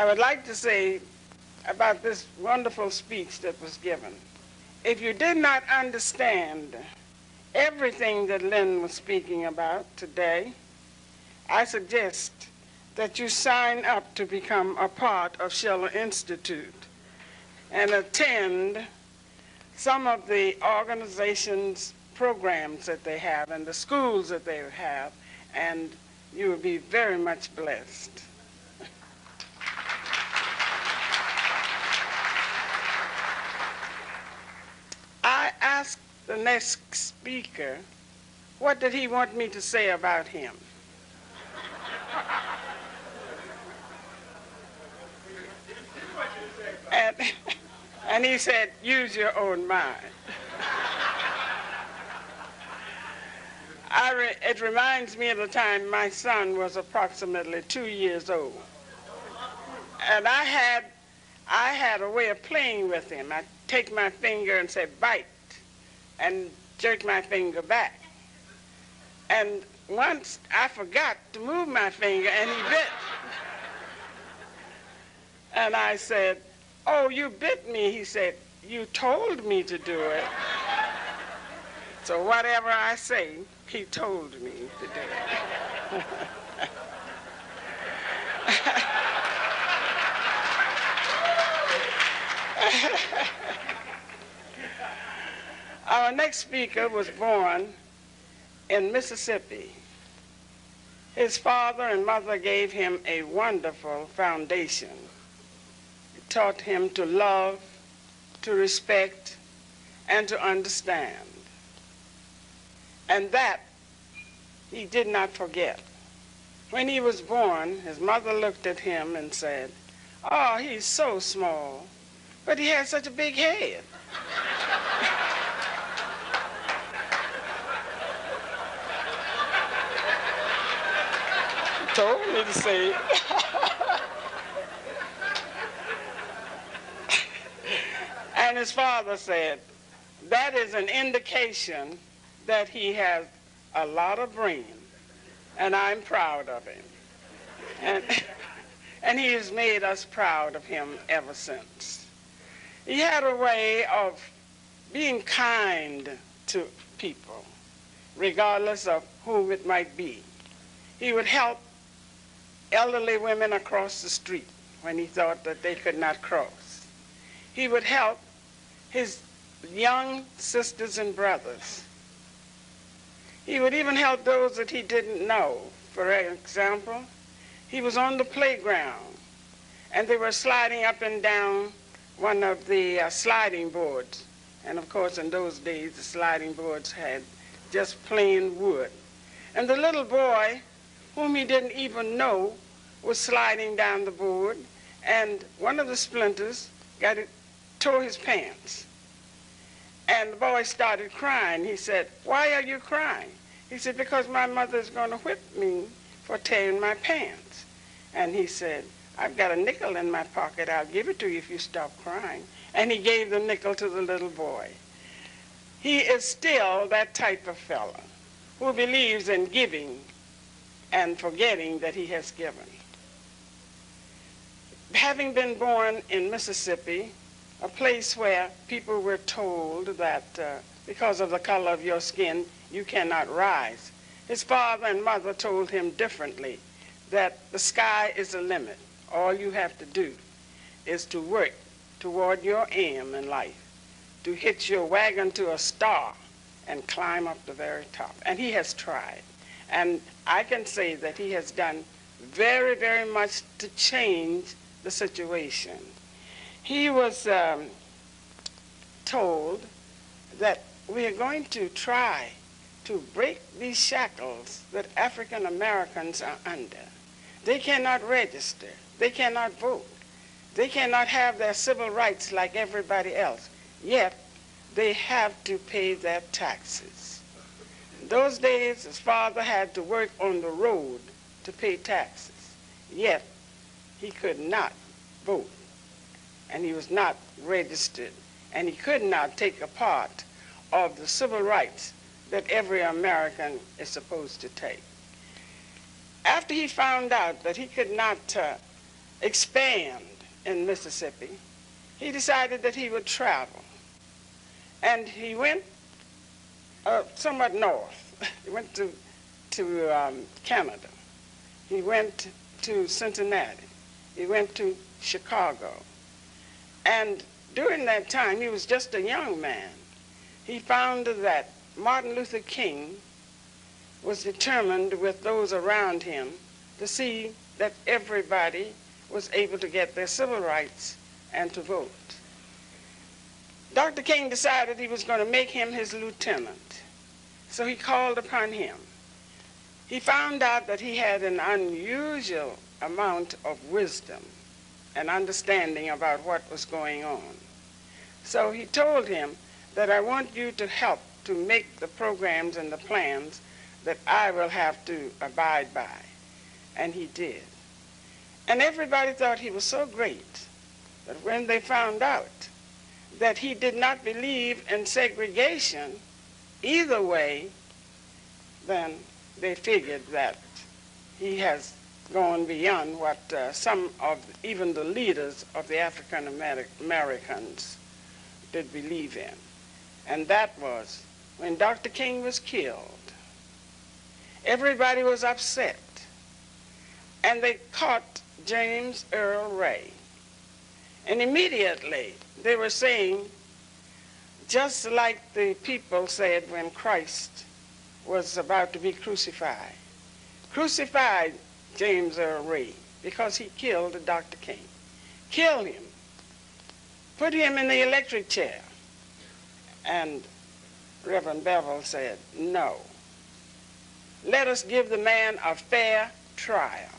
I would like to say about this wonderful speech that was given. If you did not understand everything that Lynn was speaking about today, I suggest that you sign up to become a part of Schiller Institute and attend some of the organizations' programs that they have and the schools that they have, and you will be very much blessed. I asked the next speaker, what did he want me to say about him? And he said, use your own mind. It reminds me of the time my son was approximately 2 years old. And I had a way of playing with him. I'd take my finger and say, bite, and jerk my finger back. And once I forgot to move my finger, and he bit. And I said, oh, you bit me. He said, you told me to do it. So whatever I say, he told me to do it. Our next speaker was born in Mississippi. His father and mother gave him a wonderful foundation. It taught him to love, to respect, and to understand. And that he did not forget. When he was born, his mother looked at him and said, oh, he's so small, but he has such a big head. He told me to say, and his father said, that is an indication that he has a lot of brain, and I'm proud of him. And he has made us proud of him ever since. He had a way of being kind to people, regardless of whom it might be. He would help elderly women across the street when he thought that they could not cross. He would help his young sisters and brothers. He would even help those that he didn't know. For example, he was on the playground, and they were sliding up and down one of the sliding boards. And of course, in those days, the sliding boards had just plain wood. And the little boy, whom he didn't even know, was sliding down the board, and one of the splinters tore his pants. And the boy started crying. He said, why are you crying? He said, because my mother is going to whip me for tearing my pants. And he said, I've got a nickel in my pocket. I'll give it to you if you stop crying. And he gave the nickel to the little boy. He is still that type of fellow who believes in giving and forgetting that he has given. Having been born in Mississippi, a place where people were told that because of the color of your skin, you cannot rise, his father and mother told him differently, that the sky is the limit. All you have to do is to work toward your aim in life, to hitch your wagon to a star and climb up the very top. And he has tried. And I can say that he has done very, very much to change the situation. He was told that we are going to try to break these shackles that African Americans are under. They cannot register. They cannot vote. They cannot have their civil rights like everybody else. Yet, they have to pay their taxes. In those days, his father had to work on the road to pay taxes. Yet, he could not vote. And he was not registered. And he could not take a part of the civil rights that every American is supposed to take. After he found out that he could not expand in Mississippi, he decided that he would travel. And he went somewhat north. He went to Canada. He went to Cincinnati. He went to Chicago. And during that time, he was just a young man. He found that Martin Luther King was determined with those around him to see that everybody was able to get their civil rights and to vote. Dr. King decided he was going to make him his lieutenant. So he called upon him. He found out that he had an unusual amount of wisdom and understanding about what was going on. So he told him that I want you to help to make the programs and the plans that I will have to abide by. And he did. And everybody thought he was so great that when they found out that he did not believe in segregation either way, then they figured that he has gone beyond what some of even the leaders of the African Americans did believe in. And that was when Dr. King was killed. Everybody was upset. And they caught James Earl Ray. And immediately they were saying, just like the people said when Christ was about to be crucified, crucified James Earl Ray because he killed Dr. King. Kill him. Put him in the electric chair. And Reverend Bevel said, no. Let us give the man a fair trial.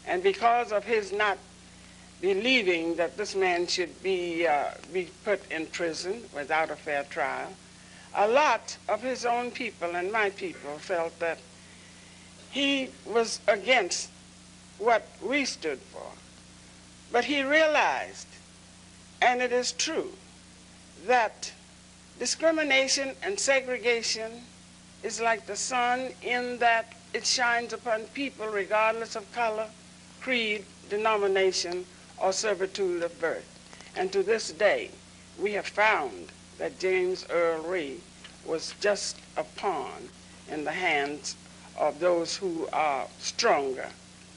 And because of his not believing that this man should be put in prison without a fair trial, a lot of his own people and my people felt that he was against what we stood for. But he realized, and it is true, that discrimination and segregation is like the sun in that it shines upon people regardless of color, creed, denomination, or servitude of birth. And to this day, we have found that James Earl Ray was just a pawn in the hands of those who are stronger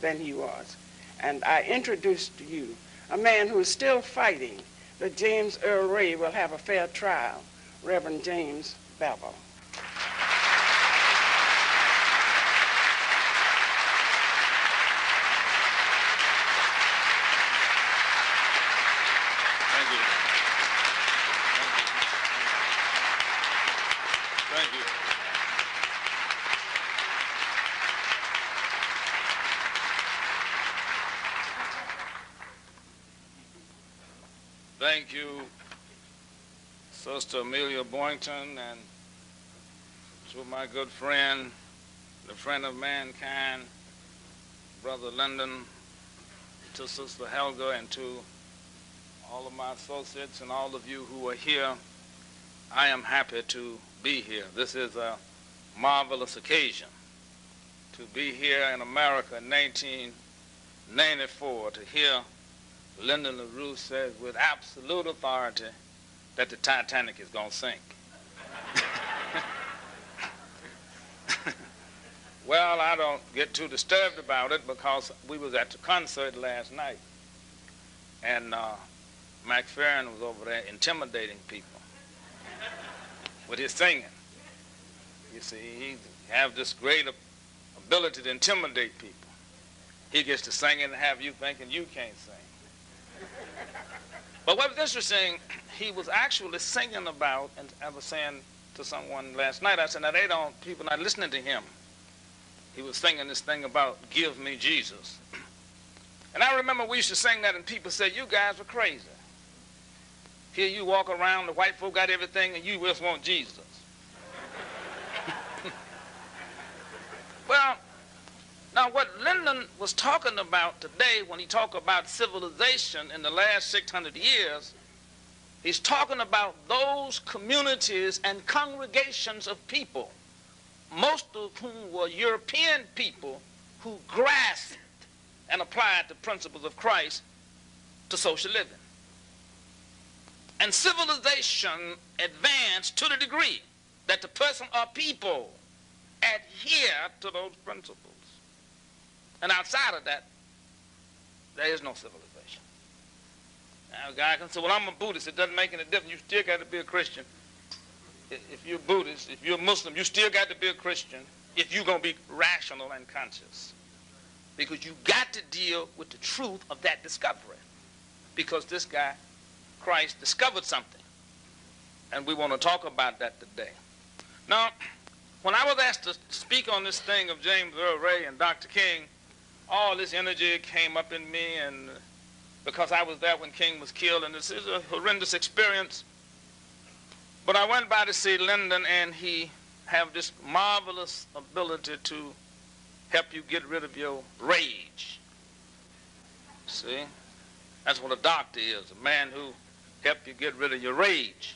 than he was. And I introduced to you a man who is still fighting that James Earl Ray will have a fair trial, Reverend James Bevel. Thank you, Sister Amelia Boynton, and to my good friend, the friend of mankind, Brother Lyndon, to Sister Helga, and to all of my associates and all of you who are here. I am happy to be here. This is a marvelous occasion to be here in America in 1994 to hear Lyndon LaRue says with absolute authority that the Titanic is going to sink. Well, I don't get too disturbed about it because we was at the concert last night, and Mac Farron was over there intimidating people with his singing. You see, he have this great ability to intimidate people. He gets to sing and have you thinking you can't sing. But what was interesting, he was actually singing about, and I was saying to someone last night, I said, now people not listening to him. He was singing this thing about, give me Jesus. And I remember we used to sing that and people said, you guys were crazy. Here you walk around, the white folk got everything and you just want Jesus. Well, now what Lyndon was talking about today when he talked about civilization in the last 600 years, he's talking about those communities and congregations of people, most of whom were European people who grasped and applied the principles of Christ to social living. And civilization advanced to the degree that the person or people adhere to those principles. And outside of that, there is no civilization. Now, a guy can say, well, I'm a Buddhist. It doesn't make any difference. You still got to be a Christian. If you're Buddhist, if you're Muslim, you still got to be a Christian if you're going to be rational and conscious. Because you got to deal with the truth of that discovery. Because this guy, Christ, discovered something. And we want to talk about that today. Now, when I was asked to speak on this thing of James Earl Ray and Dr. King, all this energy came up in me, and because I was there when King was killed, and this is a horrendous experience. But I went by to see Lyndon, and he have this marvelous ability to help you get rid of your rage. See? That's what a doctor is, a man who help you get rid of your rage.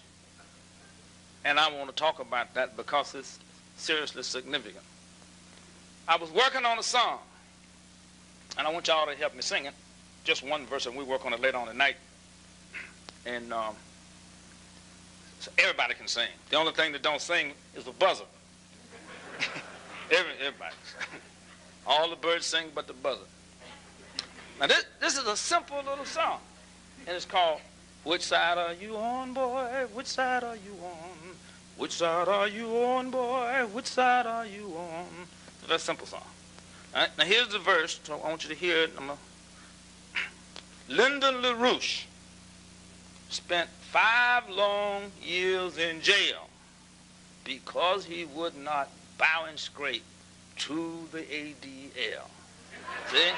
And I want to talk about that because it's seriously significant. I was working on a song, and I want y'all to help me sing it. Just one verse, and we work on it later on tonight. And so everybody can sing. The only thing that don't sing is the buzzer. Everybody. All the birds sing but the buzzer. Now this is a simple little song, and it's called "Which Side Are You On, Boy? Which side are you on? Which side are you on, boy? Which side are you on?" It's a very simple song. All right, now here's the verse, so I want you to hear it. Lyndon LaRouche spent 5 long years in jail because he would not bow and scrape to the ADL. See?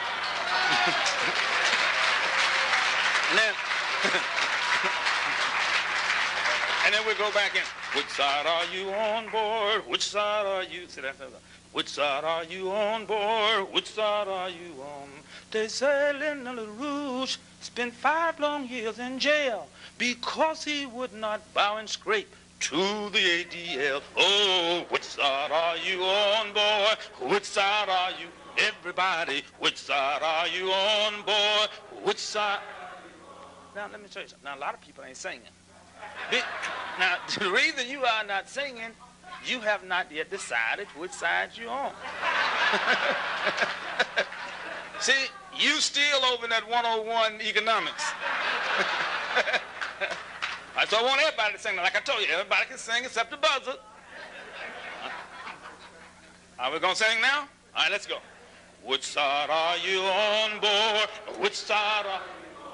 and then we go back in. Which side are you on, boy? Which side are you? See that? Which side are you on, boy? Which side are you on? They say Lyndon LaRouche spent 5 long years in jail because he would not bow and scrape to the ADL. Oh, which side are you on, boy? Which side are you? Everybody, which side are you on, boy? Which side? Now, let me tell you something. Now, a lot of people ain't singing. Now, the reason you are not singing, you have not yet decided which side you're on. See, you still over in that 101 economics. So I want everybody to sing. Like I told you, everybody can sing except the buzzer. Are we going to sing now? All right, let's go. Which side are you on, boy? Which side are...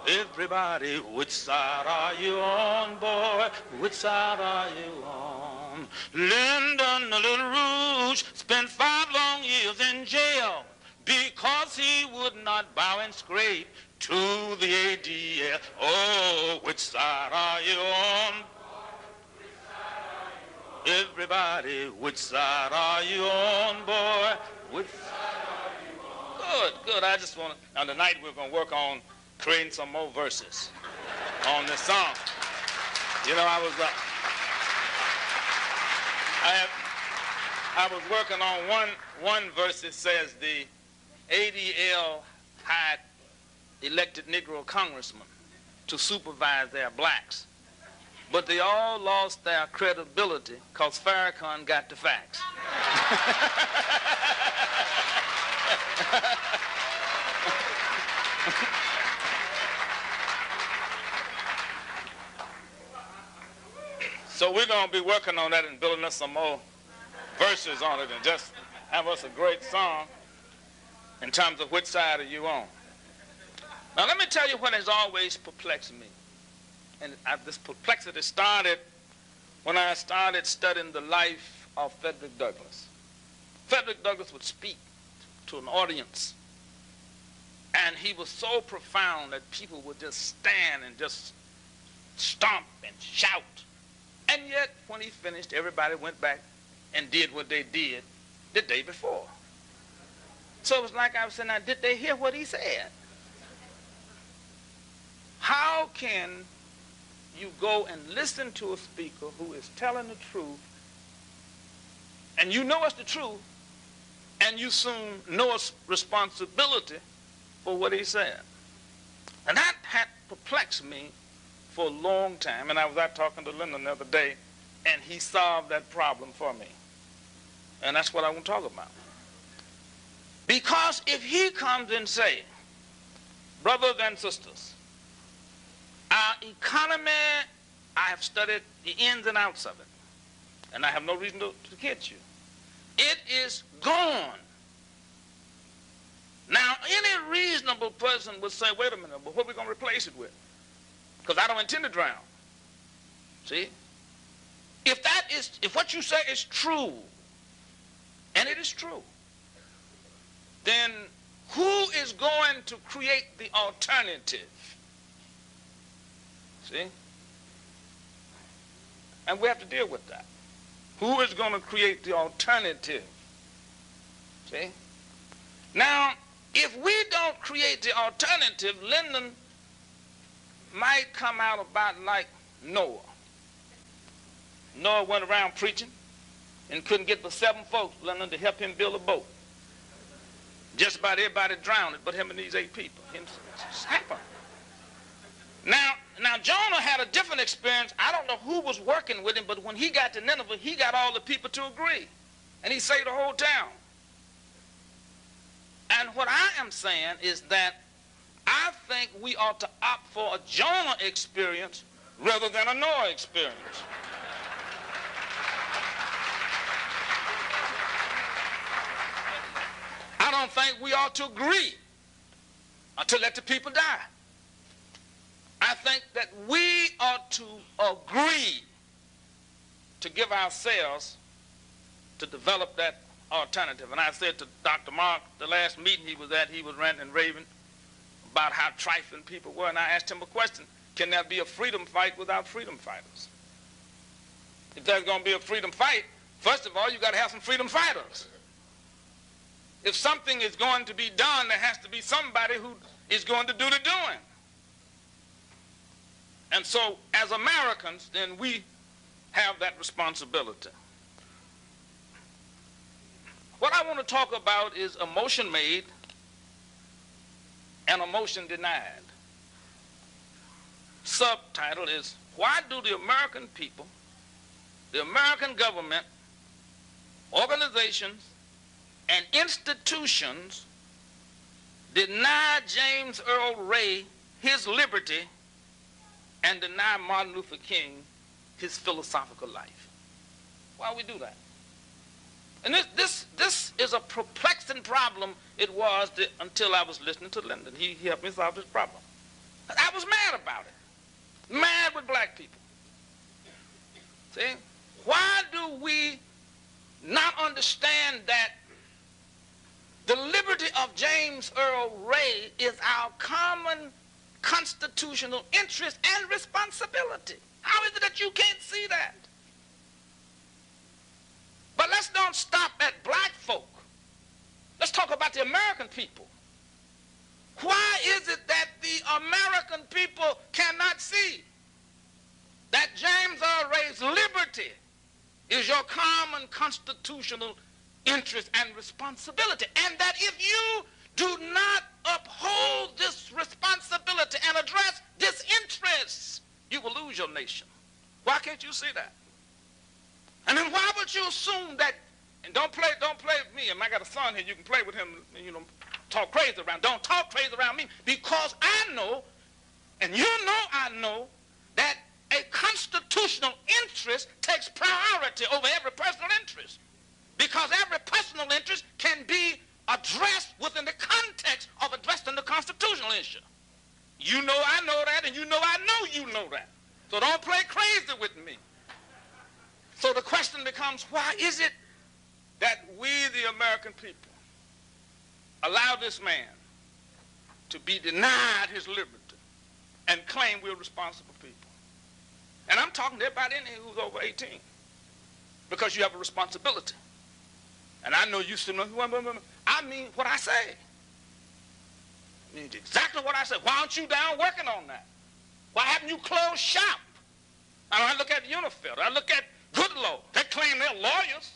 Everybody, which side are you on, boy? Which side are you on? Lyndon LaRouche spent 5 long years in jail because he would not bow and scrape to the ADL. Oh, which side are you on? Everybody, which side are you on, boy? Which side are you on? Good. I just want to... Now, tonight we're going to work on creating some more verses on this song. You know, I was working on one verse that says the ADL hired elected Negro congressmen to supervise their blacks, but they all lost their credibility because Farrakhan got the facts. So we're going to be working on that and building us some more verses on it and just have us a great song in terms of which side are you on. Now let me tell you what has always perplexed me. And this perplexity started when I started studying the life of Frederick Douglass. Frederick Douglass would speak to an audience, and he was so profound that people would just stand and just stomp and shout. And yet, when he finished, everybody went back and did what they did the day before. So it was like I was saying, now, did they hear what he said? How can you go and listen to a speaker who is telling the truth, and you know it's the truth, and you soon know it's responsibility for what he said. And that had perplexed me for a long time. And I was out talking to Lyndon the other day, and he solved that problem for me. And that's what I want to talk about. Because if he comes and say, brothers and sisters, our economy, I have studied the ins and outs of it, and I have no reason to kid you. It is gone. Now, any reasonable person would say, wait a minute, but what are we going to replace it with? Because I don't intend to drown. See? If what you say is true, and it is true, then who is going to create the alternative? See? And we have to deal with that. Who is going to create the alternative? See? Now, if we don't create the alternative, Lyndon might come out about like Noah. Noah went around preaching and couldn't get but 7 folks, Lyndon, to help him build a boat. Just about everybody drowned it but him and these 8 people. It happened. Now Jonah had a different experience. I don't know who was working with him, but when he got to Nineveh, he got all the people to agree. And he saved the whole town. And what I am saying is that I think we ought to opt for a Jonah experience rather than a Noah experience. I don't think we ought to agree to let the people die. I think that we ought to agree to give ourselves to develop that alternative. And I said to Dr. Mark, the last meeting he was at, he was ranting and raving about how trifling people were. And I asked him a question: can there be a freedom fight without freedom fighters? If there's going to be a freedom fight, first of all, you've got to have some freedom fighters. If something is going to be done, there has to be somebody who is going to do the doing. And so, as Americans, then we have that responsibility. What I want to talk about is a motion made and a motion denied. Subtitle is, why do the American people, the American government, organizations, and institutions deny James Earl Ray his liberty and deny Martin Luther King his philosophical life? Why we do that? And this is a perplexing problem. It was until I was listening to Lyndon. He helped me solve this problem. I was mad about it. Mad with black people. See? Why do we not understand that the liberty of James Earl Ray is our common constitutional interest and responsibility? How is it that you can't see that? But let's don't stop at black folk. Let's talk about the American people. Why is it that the American people cannot see that James Earl Ray's liberty is your common constitutional interest and responsibility, and that if you do not uphold this responsibility and address this interest, you will lose your nation? Why can't you see that? And then why would you assume that, and don't play with me, and I got a son here, you can play with him, and, you know, talk crazy around. Don't talk crazy around me, because I know, and you know I know, that a constitutional interest takes priority over every personal interest, because every personal interest can be addressed within the context of addressing the constitutional issue. You know I know that, and you know I know you know that. So don't play crazy with me. So the question becomes, why is it that we, the American people, allow this man to be denied his liberty and claim we're responsible people? And I'm talking to everybody in here who's over 18, because you have a responsibility. And I know you still know, I mean what I say. I mean exactly what I say. Why aren't you down working on that? Why haven't you closed shop? I look at Unifield, I look at Goodlow, they claim they're lawyers.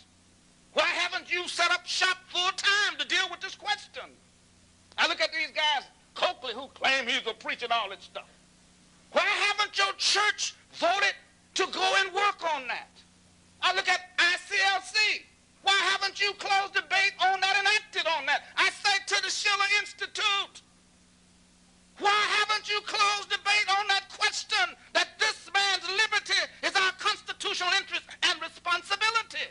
Why haven't you set up shop full time to deal with this question? I look at these guys Coakley who claimed he's a preacher and all that stuff. Why haven't your church voted to go and work on that? I look at ICLC. Why haven't you closed debate on that and acted on that? I say to the Schiller Institute, why haven't you closed debate on that question that this man's liberty is our constitutional interest and responsibility?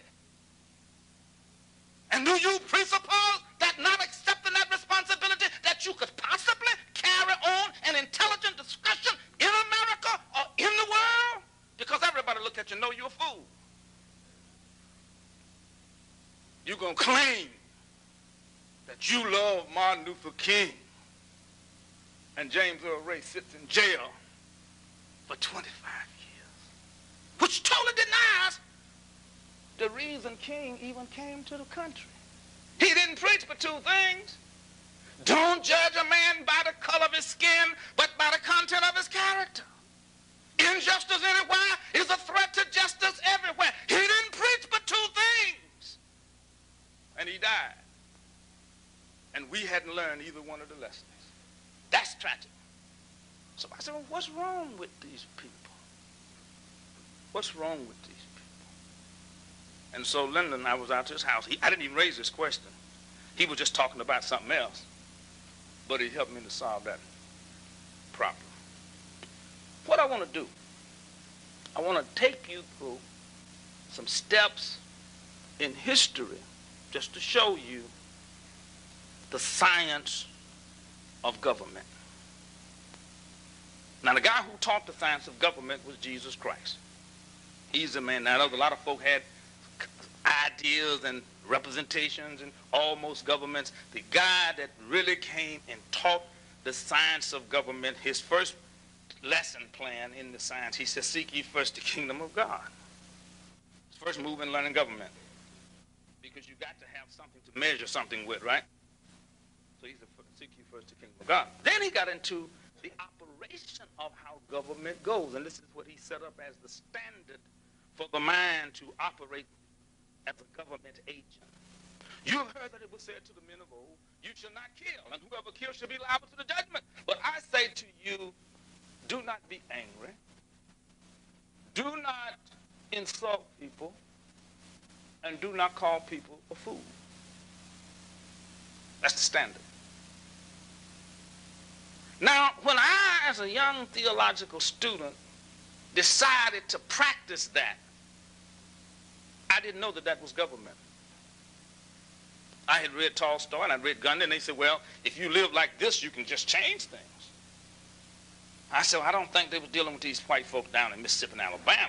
And do you presuppose that not accepting that responsibility that you could possibly carry on an intelligent discussion in America or in the world? Because everybody look at you and know you're a fool. You're going to claim that you love Martin Luther King and James Earl Ray sits in jail for 25 years, which totally denies the reason King even came to the country. He didn't preach for two things. Don't judge a man by the color of his skin, but by the content of his character. Injustice anywhere is a threat to justice everywhere. He didn't preach for two things. And he died. And we hadn't learned either one of the lessons. That's tragic. So I said, well, what's wrong with these people? What's wrong with these people? And so Lyndon, I was out to his house. I didn't even raise this question. He was just talking about something else. But he helped me to solve that problem. What I want to do, I want to take you through some steps in history just to show you the science of government. Now, the guy who taught the science of government was Jesus Christ. He's the man. Now, a lot of folk had ideas and representations in almost governments. The guy that really came and taught the science of government, his first lesson plan in the science, he said, seek ye first the kingdom of God. His first move in learning government. Because you got to have something to measure something with, right? So he said, seek ye first the kingdom of God. Then he got into the operation of how government goes. And this is what he set up as the standard for the man to operate as a government agent. You have heard that it was said to the men of old, you shall not kill, and whoever kills shall be liable to the judgment. But I say to you, do not be angry. Do not insult people. And do not call people a fool. That's the standard. Now, when I, as a young theological student, decided to practice that, I didn't know that that was government. I had read Tolstoy and I'd read Gandhi, and they said, well, if you live like this, you can just change things. I said, well, I don't think they were dealing with these white folks down in Mississippi and Alabama.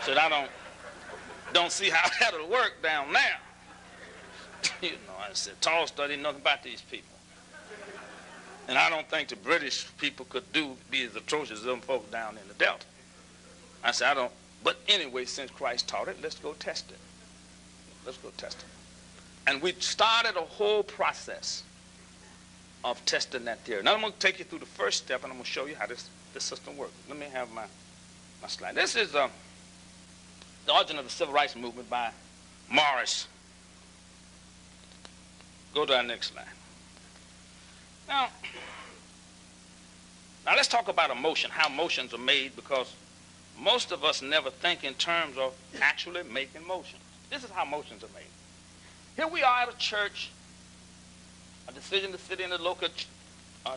I said, I don't see how that'll work down there. You know, I said, Tolstoy didn't know nothing about these people. And I don't think the British people could be as atrocious as them folks down in the Delta. I said, I don't. But anyway, since Christ taught it, let's go test it. Let's go test it. And we started a whole process of testing that theory. Now I'm going to take you through the first step, and I'm going to show you how this system works. Let me have my slide. This is the origin of the civil rights movement by Morris. Go to our next slide. Now let's talk about emotion, how motions are made, because most of us never think in terms of actually making motions. This is how motions are made. Here we are at a church. A decision to sit in the local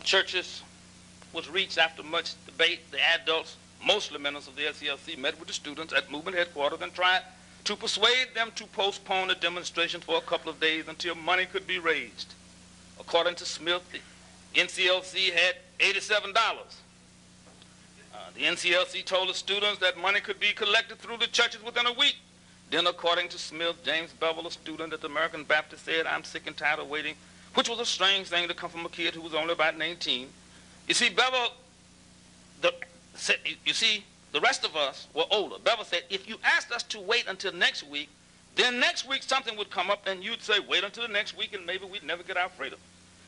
churches was reached after much debate. The adults, mostly members of the ICLC, met with the students at movement headquarters and tried to persuade them to postpone the demonstration for a couple of days until money could be raised. According to Smith, the NCLC had $87. The NCLC told the students that money could be collected through the churches within a week. Then, according to Smith, James Bevel, a student at the American Baptist, said, I'm sick and tired of waiting, which was a strange thing to come from a kid who was only about 19. You see, Bevel, the rest of us were older. Bevel said, if you asked us to wait until next week, then next week something would come up and you'd say, wait until the next week and maybe we'd never get our freedom.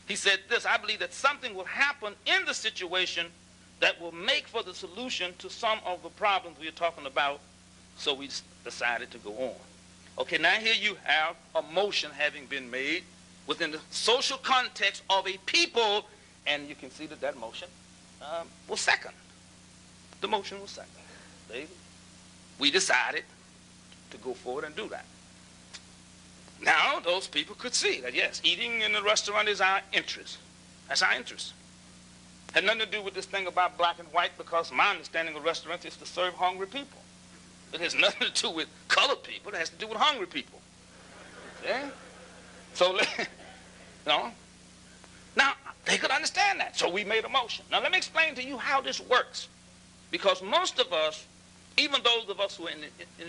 He said this, I believe that something will happen in the situation that will make for the solution to some of the problems we are talking about, so we decided to go on. Okay, now here you have a motion having been made within the social context of a people And you can see that that motion was second. The motion was second. We decided to go forward and do that. Now, those people could see that, yes, eating in the restaurant is our interest. That's our interest. Had nothing to do with this thing about black and white, because my understanding of restaurants is to serve hungry people. It has nothing to do with colored people. It has to do with hungry people. Yeah? So, you know, now, they could understand that. So we made a motion. Now, let me explain to you how this works. Because most of us, even those of us who are in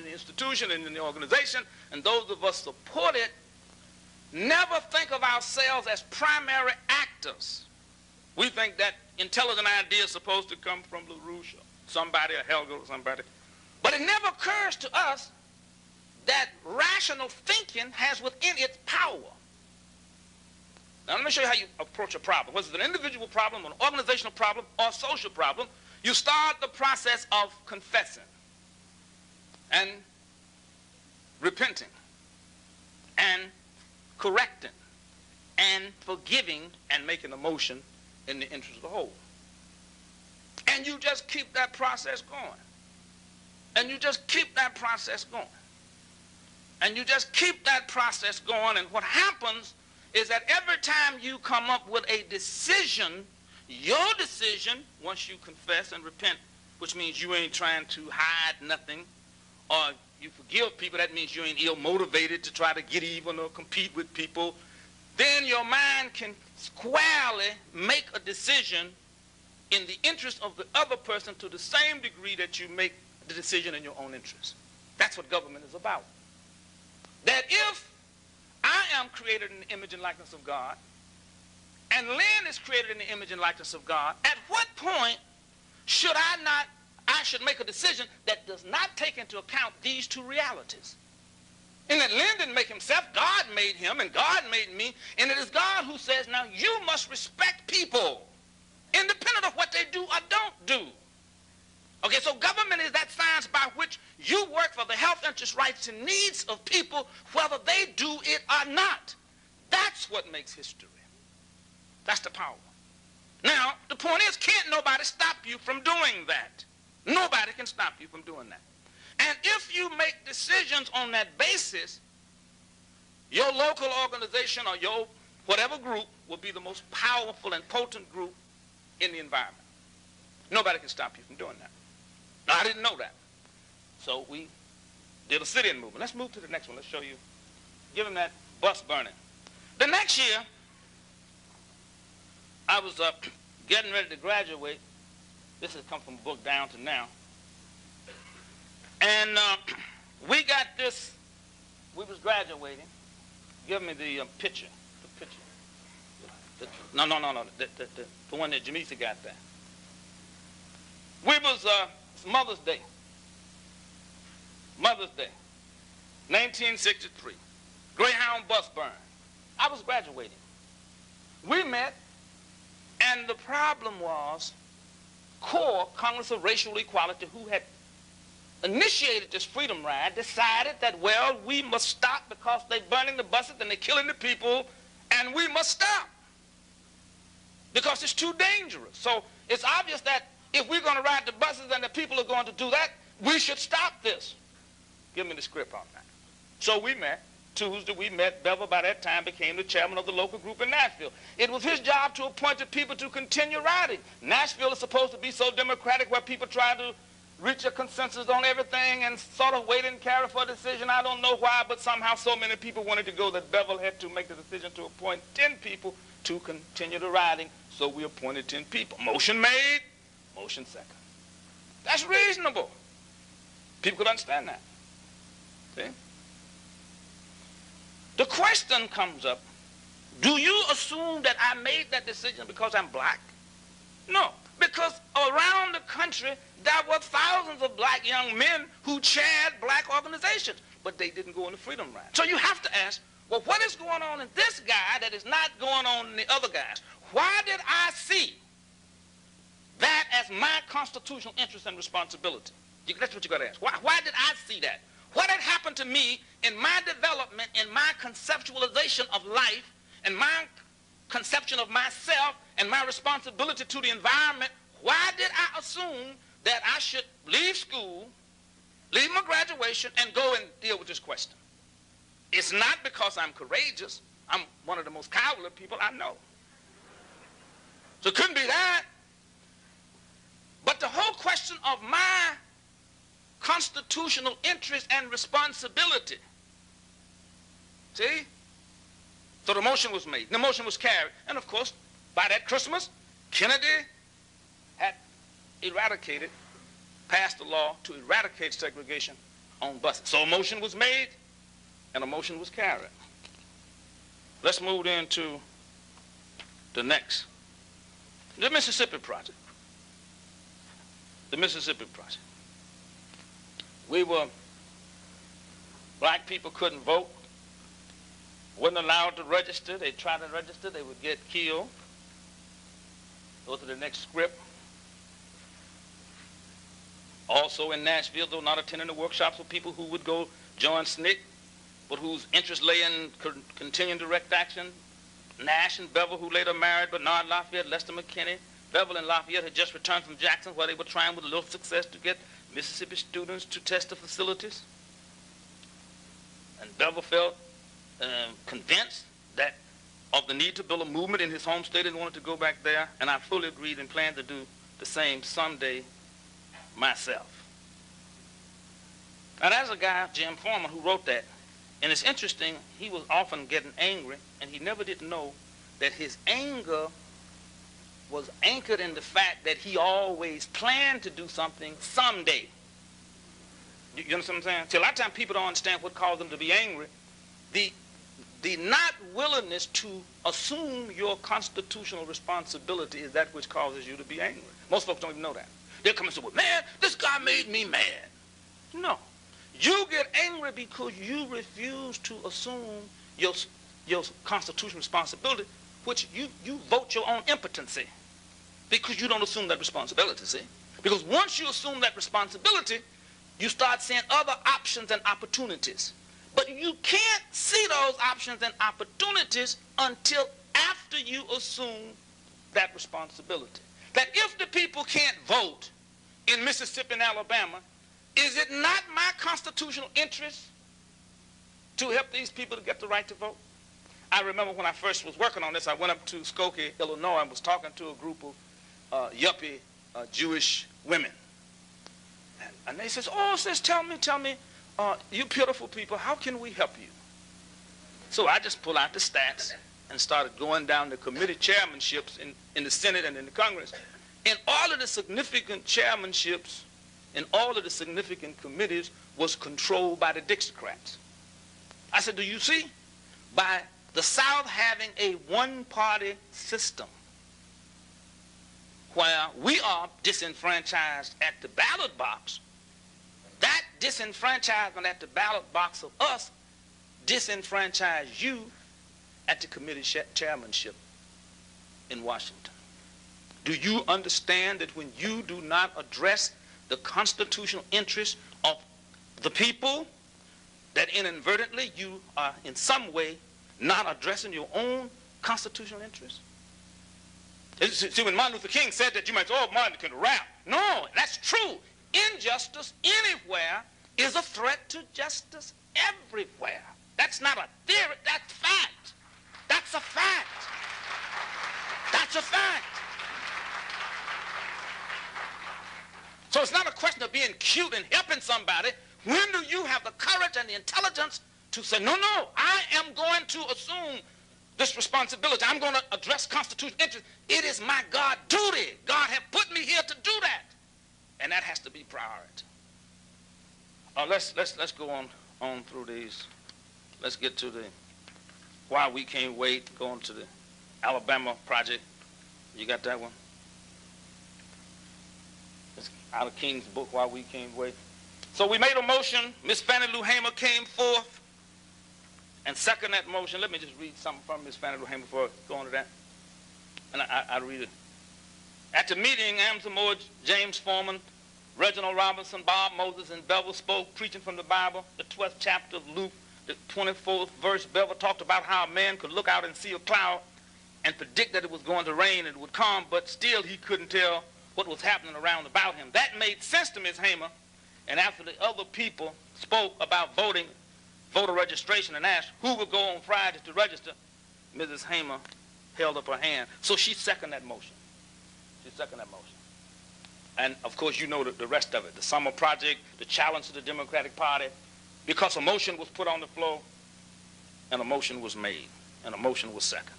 the institution and in the organization, and those of us support it, never think of ourselves as primary actors. We think that intelligent idea is supposed to come from LaRouche or somebody, or Helga or somebody. But it never occurs to us that rational thinking has within its power. Now, let me show you how you approach a problem. Whether it's an individual problem, an organizational problem, or a social problem, you start the process of confessing and repenting and correcting and forgiving and making a motion in the interest of the whole. And you just keep that process going. And you just keep that process going. And you just keep that process going, and what happens is that every time you come up with a decision, your decision, once you confess and repent, which means you ain't trying to hide nothing, or you forgive people, that means you ain't ill-motivated to try to get even or compete with people, then your mind can squarely make a decision in the interest of the other person to the same degree that you make the decision in your own interest. That's what government is about. That if I am created in the image and likeness of God, and Lynn is created in the image and likeness of God, at what point should I should make a decision that does not take into account these two realities? And that Lynn didn't make himself, God made him, and God made me, and it is God who says, now you must respect people, independent of what they do or don't do. Okay, so government is that science by which you work for the health, interests, rights, and needs of people, whether they do it or not. That's what makes history. That's the power. Now, the point is, can't nobody stop you from doing that? Nobody can stop you from doing that. And if you make decisions on that basis, your local organization or your whatever group will be the most powerful and potent group in the environment. Nobody can stop you from doing that. Now, I didn't know that. So we did a sit-in movement. Let's move to the next one. Let's show you. Give him that bus burning. The next year, I was getting ready to graduate. This has come from a book down to now. And we got this. We was graduating. Give me the picture. The picture. No. The one that Jamisa got there. We was, it's Mother's Day. Mother's Day, 1963. Greyhound bus burn. I was graduating. We met, and the problem was CORE, Congress of Racial Equality, who had initiated this freedom ride, decided that, well, we must stop because they're burning the buses and they're killing the people, and we must stop because it's too dangerous. So it's obvious that if we're going to ride the buses and the people are going to do that, we should stop this. Give me the script on that. So we met. Tuesday we met. Bevel by that time became the chairman of the local group in Nashville. It was his job to appoint the people to continue riding. Nashville is supposed to be so democratic where people try to reach a consensus on everything and sort of wait and carry for a decision. I don't know why, but somehow so many people wanted to go that Bevel had to make the decision to appoint 10 people to continue the riding. So we appointed 10 people. Motion made, motion second. That's reasonable. People could understand that. See? The question comes up, do you assume that I made that decision because I'm black? No, because around the country there were thousands of black young men who chaired black organizations, but they didn't go on the freedom ride. So you have to ask, well, what is going on in this guy that is not going on in the other guys? Why did I see that as my constitutional interest and responsibility? That's what you got to ask. Why did I see that? What had happened to me in my development, in my conceptualization of life, and my conception of myself and my responsibility to the environment, why did I assume that I should leave school, leave my graduation, and go and deal with this question? It's not because I'm courageous. I'm one of the most cowardly people I know. So it couldn't be that. But the whole question of my constitutional interest and responsibility. See? So the motion was made. The motion was carried. And of course, by that Christmas, Kennedy had passed a law to eradicate segregation on buses. So a motion was made and a motion was carried. Let's move into the next. The Mississippi Project. The Mississippi Project. Black people couldn't vote, wasn't allowed to register. They tried to register, they would get killed. Go to the next script. Also in Nashville, though not attending the workshops with people who would go join SNCC, but whose interest lay in continuing direct action. Nash and Bevel, who later married Bernard Lafayette, Lester McKinney. Bevel and Lafayette had just returned from Jackson, where they were trying with little success to get Mississippi students to test the facilities. And Bevel felt convinced that of the need to build a movement in his home state and wanted to go back there. And I fully agreed and planned to do the same someday myself. Now there's a guy, Jim Foreman, who wrote that. And it's interesting, he was often getting angry, and he never did know that his anger was anchored in the fact that he always planned to do something someday. You understand what I'm saying? See, a lot of times people don't understand what caused them to be angry. The not willingness to assume your constitutional responsibility is that which causes you to be angry. Most folks don't even know that. They'll come and say, well, man, this guy made me mad. No. You get angry because you refuse to assume your constitutional responsibility, which you vote your own impotency because you don't assume that responsibility, see? Because once you assume that responsibility, you start seeing other options and opportunities. But you can't see those options and opportunities until after you assume that responsibility. That if the people can't vote in Mississippi and Alabama, is it not my constitutional interest to help these people to get the right to vote? I remember when I first was working on this, I went up to Skokie, Illinois, and was talking to a group of yuppie Jewish women. And they says, oh, sis, tell me, you beautiful people, how can we help you? So I just pulled out the stats and started going down the committee chairmanships in the Senate and in the Congress. And all of the significant chairmanships and all of the significant committees was controlled by the Dixiecrats. I said, do you see? By the South having a one-party system where we are disenfranchised at the ballot box, that disenfranchisement at the ballot box of us disenfranchise you at the committee chairmanship in Washington. Do you understand that when you do not address the constitutional interests of the people, that inadvertently you are in some way not addressing your own constitutional interests? See, when Martin Luther King said that, you might say, oh, Martin can rap. No, that's true. Injustice anywhere is a threat to justice everywhere. That's not a theory, that's fact. That's a fact. That's a fact. So it's not a question of being cute and helping somebody. When do you have the courage and the intelligence to say, no, I am going to assume this responsibility. I'm going to address constitutional interests. It is my God duty. God has put me here to do that. And that has to be priority. Let's go on through these. Let's get to the Why We Can't Wait, going to the Alabama Project. You got that one? It's out of King's book, Why We Can't Wait. So we made a motion. Miss Fannie Lou Hamer came forth and second that motion. Let me just read something from Miss Fannie Lou Hamer before I go on to that. And I read it. At the meeting, Amsa Moore, James Foreman, Reginald Robinson, Bob Moses, and Bevel spoke, preaching from the Bible, the 12th chapter of Luke, the 24th verse. Bevel talked about how a man could look out and see a cloud and predict that it was going to rain and it would come, but still he couldn't tell what was happening around about him. That made sense to Ms. Hamer, and after the other people spoke about voting, voter registration, and asked who would go on Friday to register, Mrs. Hamer held up her hand. So she seconded that motion. She seconded that motion. And, of course, you know the rest of it. The Summer Project, the challenge to the Democratic Party, because a motion was put on the floor, and a motion was made, and a motion was seconded.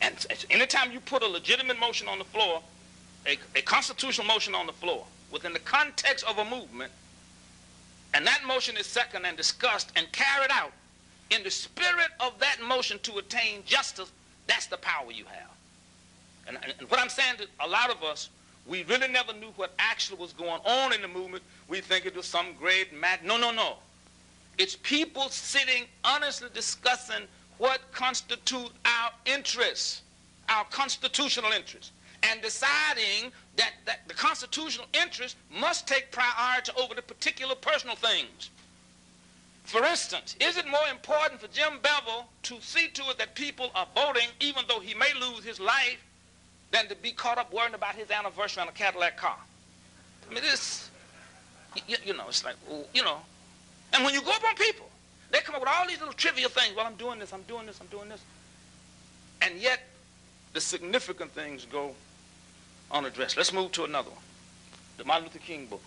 And anytime you put a legitimate motion on the floor, a constitutional motion on the floor, within the context of a movement, and that motion is seconded and discussed and carried out in the spirit of that motion to attain justice, that's the power you have. And what I'm saying to a lot of us, we really never knew what actually was going on in the movement. We think it was some great No, no, no. It's people sitting honestly discussing what constitute our interests, our constitutional interests, and deciding that the constitutional interest must take priority over the particular personal things. For instance, is it more important for Jim Bevel to see to it that people are voting, even though he may lose his life, than to be caught up worrying about his anniversary on a Cadillac car? I mean, this, you know, it's like, you know. And when you go up on people, they come up with all these little trivial things. Well, I'm doing this, I'm doing this, I'm doing this. And yet, the significant things go unaddressed. Let's move to another one. The Martin Luther King book.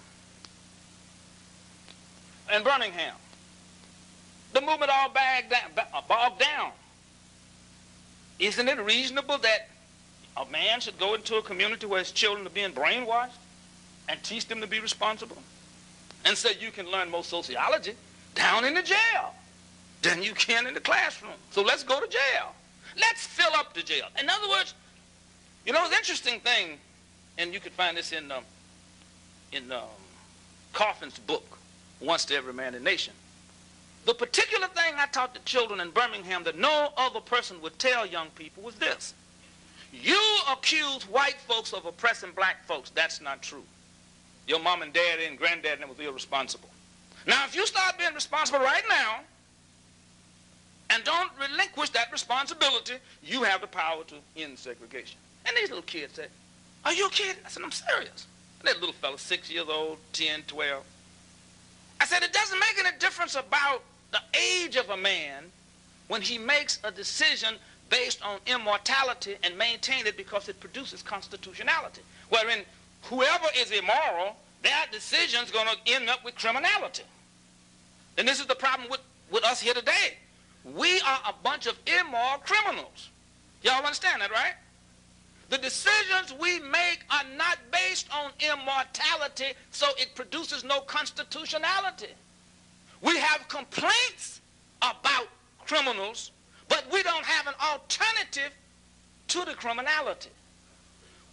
In Birmingham, the movement all bogged down. Isn't it reasonable that a man should go into a community where his children are being brainwashed and teach them to be responsible? And say you can learn more sociology down in the jail than you can in the classroom. So let's go to jail. Let's fill up the jail. In other words, you know, the interesting thing, and you could find this in Coffin's book, Once to Every Man in the Nation. The particular thing I taught the children in Birmingham that no other person would tell young people was this. You accuse white folks of oppressing black folks. That's not true. Your mom and daddy and granddaddy was irresponsible. Now, if you start being responsible right now and don't relinquish that responsibility, you have the power to end segregation. And these little kids said, are you a kid? I said, I'm serious. And that little fella, 6 years old, 10, 12. I said, it doesn't make any difference about the age of a man when he makes a decision based on immortality and maintain it because it produces constitutionality, wherein whoever is immoral, their decision's going to end up with criminality. And this is the problem with us here today. We are a bunch of immoral criminals. Y'all understand that, right? The decisions we make are not based on immortality, so it produces no constitutionality. We have complaints about criminals, but we don't have an alternative to the criminality.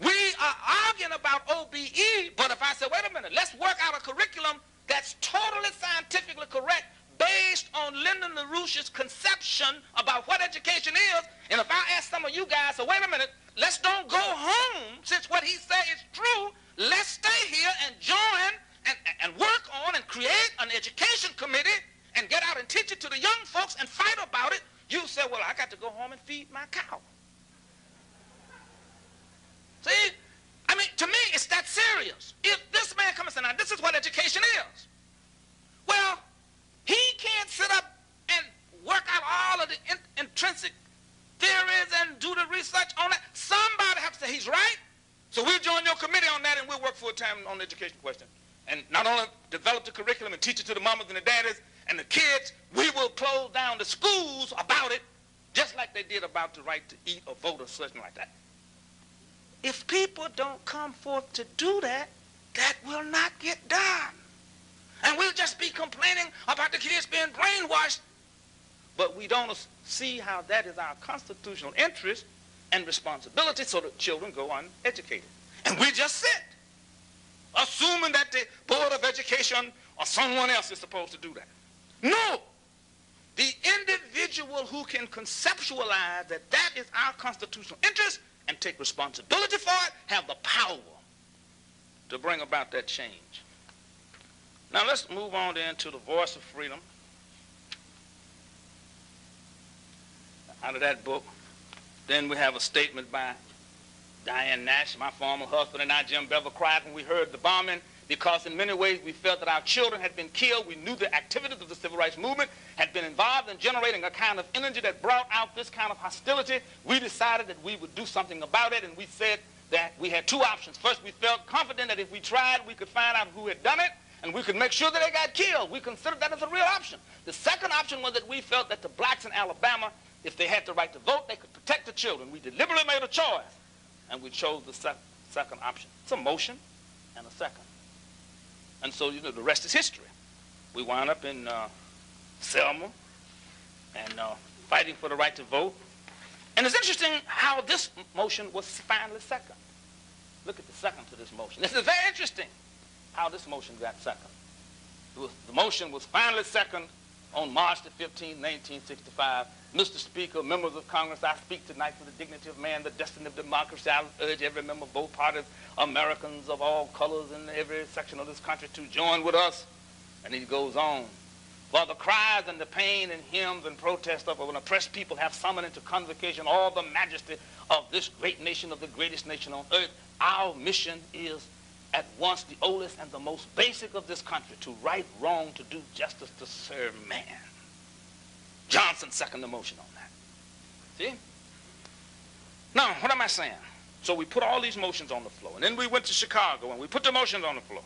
We are arguing about OBE, but if I say, wait a minute, let's work out a curriculum that's totally scientifically correct based on Lyndon LaRouche's conception about what education is, and if I ask some of you guys, so wait a minute, let's don't go home, since what he said is true, let's stay here and join and work on and create an education committee and get out and teach it to the young folks and fight about it, you say, well, I got to go home and feed my cow. See, I mean, to me, it's that serious. If this man comes and says, now, this is what education is. Well, he can't sit up and work out all of the intrinsic theories and do the research on that. Somebody has to say, he's right. So we'll join your committee on that and we'll work full time on the education question. And not only develop the curriculum and teach it to the mamas and the daddies and the kids, we will close down the schools about it, just like they did about the right to eat or vote or something like that. If people don't come forth to do that, that will not get done. And we'll just be complaining about the kids being brainwashed. But we don't see how that is our constitutional interest and responsibility, so the children go uneducated. And we just sit, assuming that the Board of Education or someone else is supposed to do that. No. The individual who can conceptualize that that is our constitutional interest and take responsibility for it have the power to bring about that change. Now let's move on then to the Voice of Freedom. Out of that book, Then we have a statement by Diane Nash, my former husband, and I, Jim Bevel, cried when we heard the bombing, because in many ways we felt that our children had been killed. We knew the activities of the civil rights movement had been involved in generating a kind of energy that brought out this kind of hostility. We decided that we would do something about it, and we said that we had two options. First, we felt confident that if we tried, we could find out who had done it, and we could make sure that they got killed. We considered that as a real option. The second option was that we felt that the blacks in Alabama, if they had the right to vote, they could protect the children. We deliberately made a choice, and we chose the second option. It's a motion and a second. And so, you know, the rest is history. We wound up in Selma and fighting for the right to vote. And it's interesting how this motion was finally second. Look at the second to this motion. This is very interesting how this motion got second. The motion was finally second on March the 15th, 1965. Mr. Speaker, members of Congress, I speak tonight for the dignity of man, the destiny of democracy. I urge every member of both parties, Americans of all colors in every section of this country, to join with us. And he goes on. For the cries and the pain and hymns and protests of an oppressed people have summoned into convocation all the majesty of this great nation, of the greatest nation on earth. Our mission is at once the oldest and the most basic of this country, to right wrong, to do justice, to serve man. Johnson seconded the motion on that. See? Now, what am I saying? So we put all these motions on the floor, and then we went to Chicago, and we put the motions on the floor.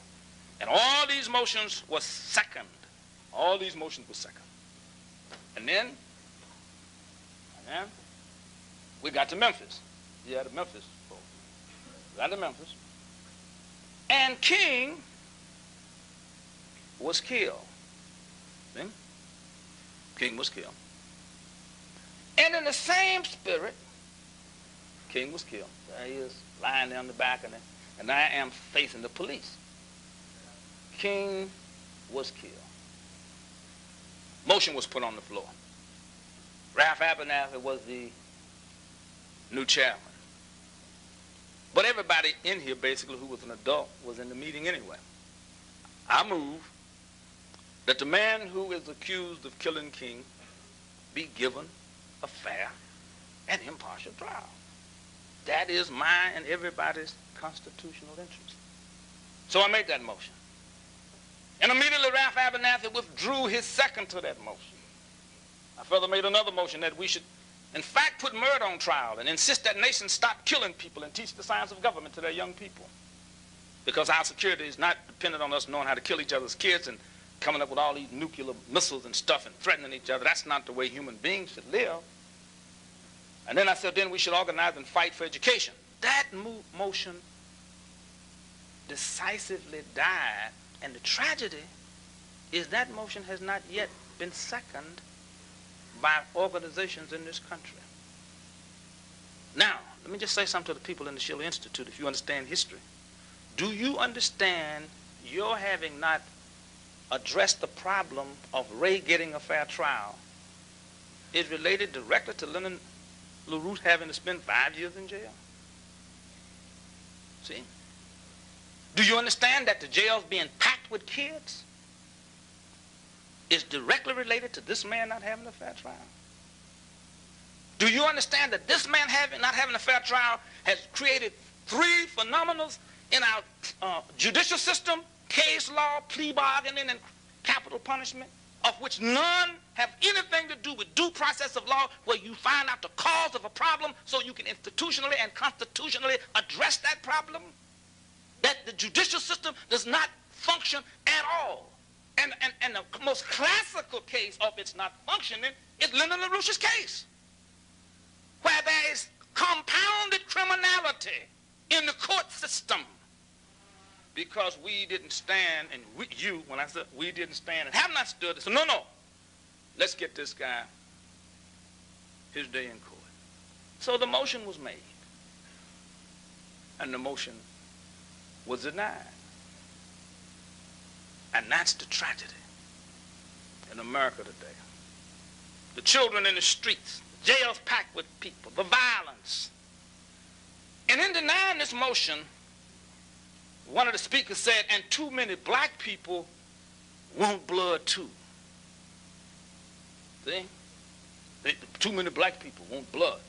And all these motions were second. All these motions were second. And then we got to Memphis. Yeah, the Memphis folks. We got to Memphis. And King was killed. See? King was killed. And in the same spirit, King was killed. There he is, lying there on the back of it, and I am facing the police. King was killed. Motion was put on the floor. Ralph Abernathy was the new chairman. But everybody in here, basically, who was an adult, was in the meeting anyway. I move that the man who is accused of killing King be given a fair and impartial trial. That is my and everybody's constitutional interest. So I made that motion. And immediately Ralph Abernathy withdrew his second to that motion. I further made another motion that we should, in fact, put murder on trial and insist that nations stop killing people and teach the science of government to their young people. Because our security is not dependent on us knowing how to kill each other's kids and coming up with all these nuclear missiles and stuff and threatening each other. That's not the way human beings should live. And then I said, then we should organize and fight for education. That motion decisively died, and the tragedy is that motion has not yet been seconded by organizations in this country. Now, let me just say something to the people in the Schiller Institute, if you understand history. Do you understand your having not addressed the problem of Ray getting a fair trial is related directly to Lyndon LaRouche having to spend 5 years in jail? See? Do you understand that the jails being packed with kids is directly related to this man not having a fair trial? Do you understand that this man not having a fair trial has created 3 phenomena in our judicial system: case law, plea bargaining, and capital punishment, of which none have anything to do with due process of law, where you find out the cause of a problem so you can institutionally and constitutionally address that problem? That the judicial system does not function at all. And the most classical case of its not functioning is Lyndon LaRouche's case, where there is compounded criminality in the court system because we didn't stand, and when I said we didn't stand and have not stood, so no, let's get this guy his day in court. So the motion was made, and the motion was denied. And that's the tragedy in America today. The children in the streets, jails packed with people, the violence. And in denying this motion, one of the speakers said, and too many black people want blood too. See? Too many black people want blood.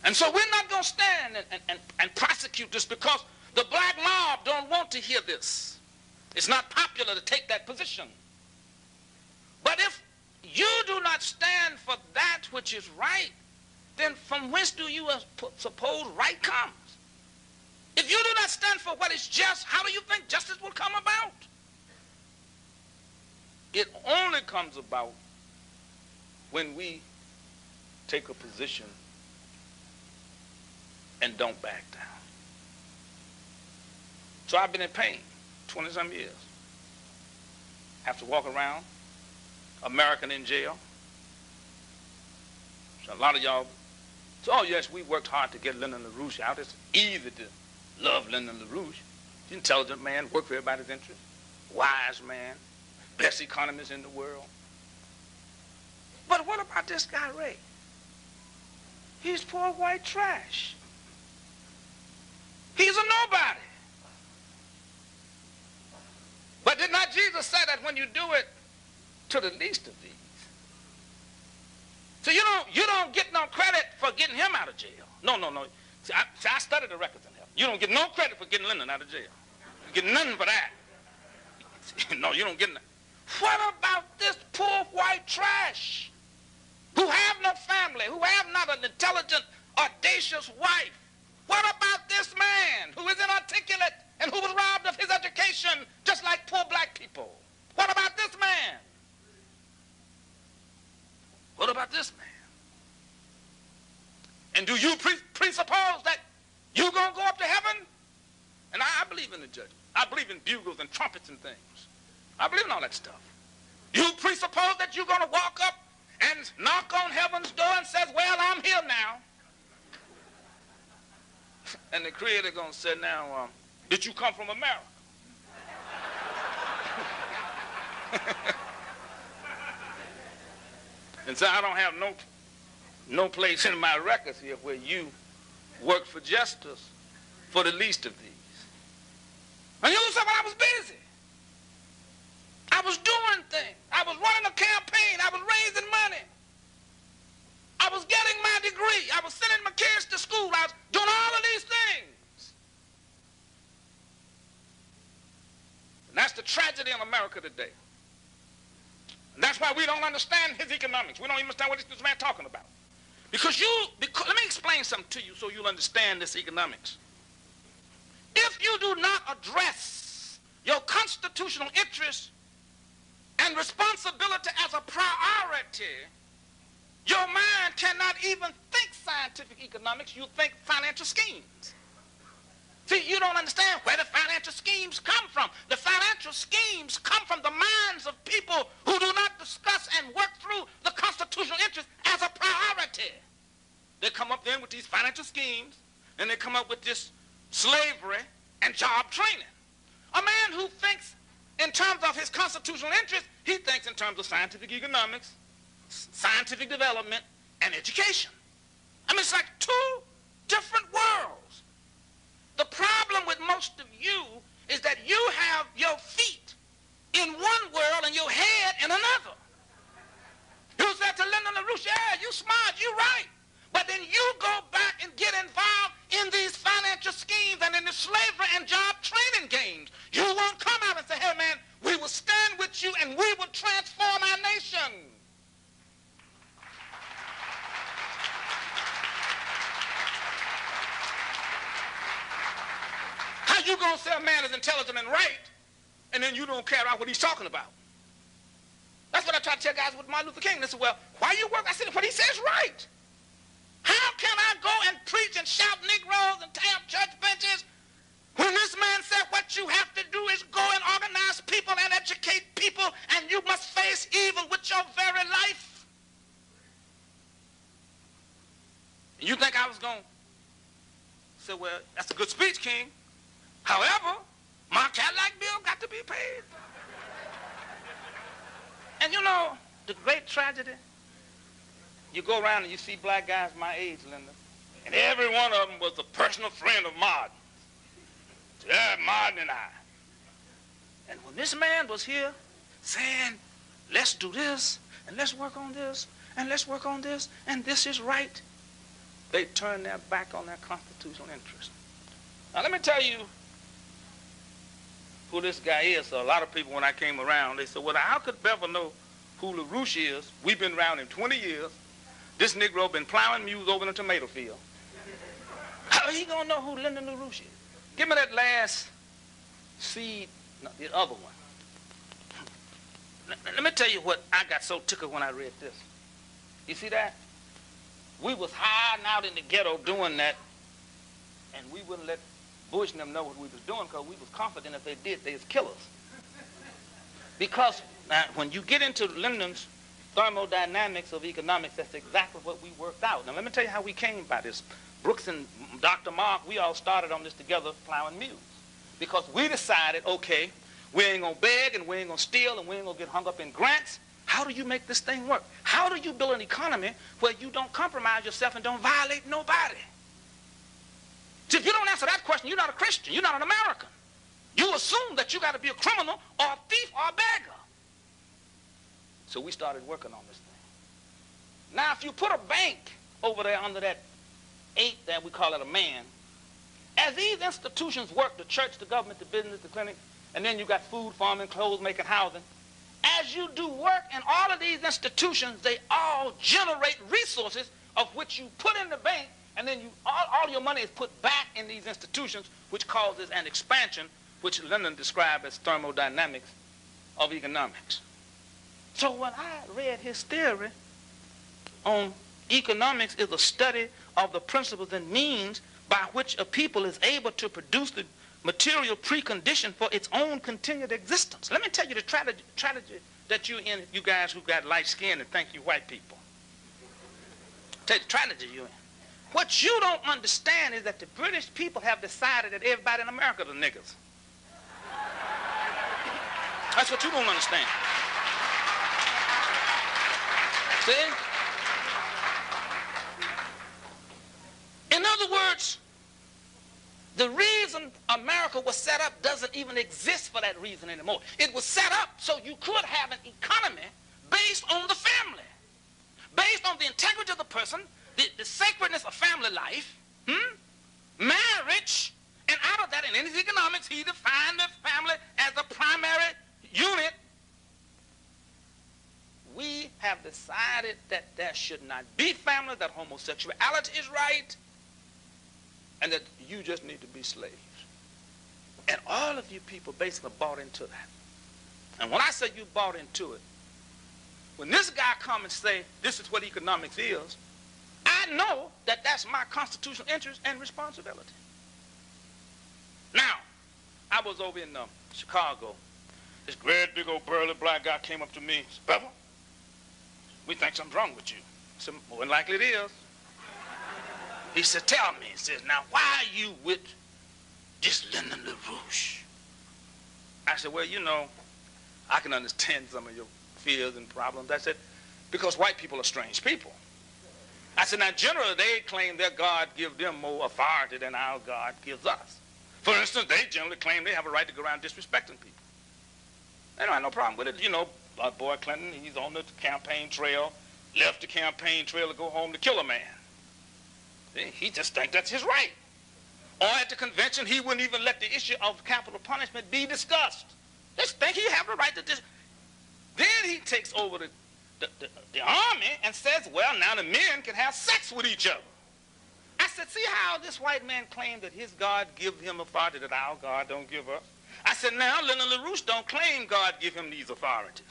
And so we're not going to stand and prosecute this because the black mob don't want to hear this. It's not popular to take that position. But if you do not stand for that which is right, then from whence do you suppose right comes? If you do not stand for what is just, how do you think justice will come about? It only comes about when we take a position and don't back down. So I've been in pain 20-some years. Have to walk around, American in jail. So a lot of y'all, so, oh yes, we worked hard to get Lyndon LaRouche out. It's easy to love Lyndon LaRouche. He's an intelligent man, worked for everybody's interest, wise man, best economist in the world. But what about this guy, Ray? He's poor white trash. He's a nobody. But did not Jesus say that when you do it to the least of these? So you don't get no credit for getting him out of jail. No. See, I studied the records in heaven. You don't get no credit for getting Lyndon out of jail. You get nothing for that. No, you don't get nothing. What about this poor white trash who have no family, who have not an intelligent, audacious wife? What about this man who is inarticulate and who was robbed of his education just like poor black people? What about this man? What about this man? And do you presuppose that you're going to go up to heaven? And I believe in the judgment. I believe in bugles and trumpets and things. I believe in all that stuff. You presuppose that you're going to walk up and knock on heaven's door and says, well, I'm here now. And the Creator going to say, now, did you come from America? And so I don't have no place in my records here where you worked for justice for the least of these. And you said, well, I was busy. I was doing things. I was running a campaign. I was raising money. I was getting my degree. I was sending my kids to school. I was doing all of these things. And that's the tragedy in America today. And that's why we don't understand his economics. We don't even understand what this man's talking about. Because let me explain something to you so you'll understand this economics. If you do not address your constitutional interests and responsibility as a priority, your mind cannot even think scientific economics. You think financial schemes. See, you don't understand where the financial schemes come from. The financial schemes come from the minds of people who do not discuss and work through the constitutional interest as a priority. They come up then with these financial schemes, and they come up with this slavery and job training. A man who thinks in terms of his constitutional interest, he thinks in terms of scientific economics, scientific development, and education. I mean, it's like two different worlds. The problem with most of you is that you have your feet in one world and your head in another. You said to Lyndon LaRouche, yeah, you smart, you right. But then you go back and get involved in these financial schemes and in the slavery and job training games. You won't come out and say, hey, man, we will stand with you and we will transform our nation. How you going to say a man is intelligent and right, and then you don't care about what he's talking about? That's what I try to tell guys with Martin Luther King. They say, well, why you work? I said, what he says right. How can I go and preach and shout Negroes and tear up church benches when this man said what you have to do is go and organize people and educate people, and you must face evil with your very life? And you think I was going to say, well, that's a good speech, King. However, my Cadillac bill got to be paid. And you know, the great tragedy, you go around and you see black guys my age, Linda, and every one of them was a personal friend of Martin. Yeah, Martin and I. And when this man was here saying, let's do this, and let's work on this, and let's work on this, and this is right, they turn their back on their constitutional interest. Now, let me tell you who this guy is. So a lot of people, when I came around, they said, well, how could Bevel know who LaRouche is? We've been around him 20 years. This Negro been plowing mules over in the tomato field. How he gonna know who Lyndon LaRouche is? Give me that last seed, no, the other one. Let me tell you what I got so tickled when I read this. You see that? We was hiding out in the ghetto doing that, and we wouldn't let Bush and them know what we was doing because we was confident if they did, they was killers. Because now, when you get into Lyndon's thermodynamics of economics, that's exactly what we worked out. Now, let me tell you how we came by this. Brooks and Dr. Mark, we all started on this together, plowing mules. Because we decided, okay, we ain't going to beg and we ain't going to steal and we ain't going to get hung up in grants. How do you make this thing work? How do you build an economy where you don't compromise yourself and don't violate nobody? See, if you don't answer that question, you're not a Christian. You're not an American. You assume that you got to be a criminal or a thief or a beggar. So we started working on this thing. Now, if you put a bank over there under that 8 that we call it a man, as these institutions work, the church, the government, the business, the clinic, and then you got food, farming, clothes, making, housing, as you do work in all of these institutions, they all generate resources of which you put in the bank, and then all your money is put back in these institutions, which causes an expansion, which Lyndon described as thermodynamics of economics. So when I read his theory on economics is a study of the principles and means by which a people is able to produce the material precondition for its own continued existence. Let me tell you the tragedy that you're in, you guys who got light skin and think you white people. Tell you the tragedy you're in. What you don't understand is that the British people have decided that everybody in America is niggers. That's what you don't understand. See? In other words, the reason America was set up doesn't even exist for that reason anymore. It was set up so you could have an economy based on the family, based on the integrity of the person, the sacredness of family life, marriage, and out of that, in his economics, he defined the family as a primary unit. We have decided that there should not be family, that homosexuality is right, and that you just need to be slaves. And all of you people basically bought into that. And when I say you bought into it, when this guy come and say, this is what economics is, I know that that's my constitutional interest and responsibility. Now, I was over in Chicago. This great big old burly black guy came up to me and said, Bevel, we think something's wrong with you. I said, more than likely it is. He said, tell me. He says, now, why are you with this Lyndon LaRouche? I said, well, you know, I can understand some of your fears and problems. I said, because white people are strange people. I said, now, generally, they claim their God gives them more authority than our God gives us. For instance, they generally claim they have a right to go around disrespecting people. They don't have no problem with it. You know, our boy Clinton, he's on the campaign trail, left the campaign trail to go home to kill a man. He just thinks that's his right. Or at the convention, he wouldn't even let the issue of capital punishment be discussed. Just think he have the right to Then he takes over the army and says, well, now the men can have sex with each other. I said, see how this white man claimed that his God gives him authority that our God don't give us? I said, now Lyndon LaRouche don't claim God give him these authorities.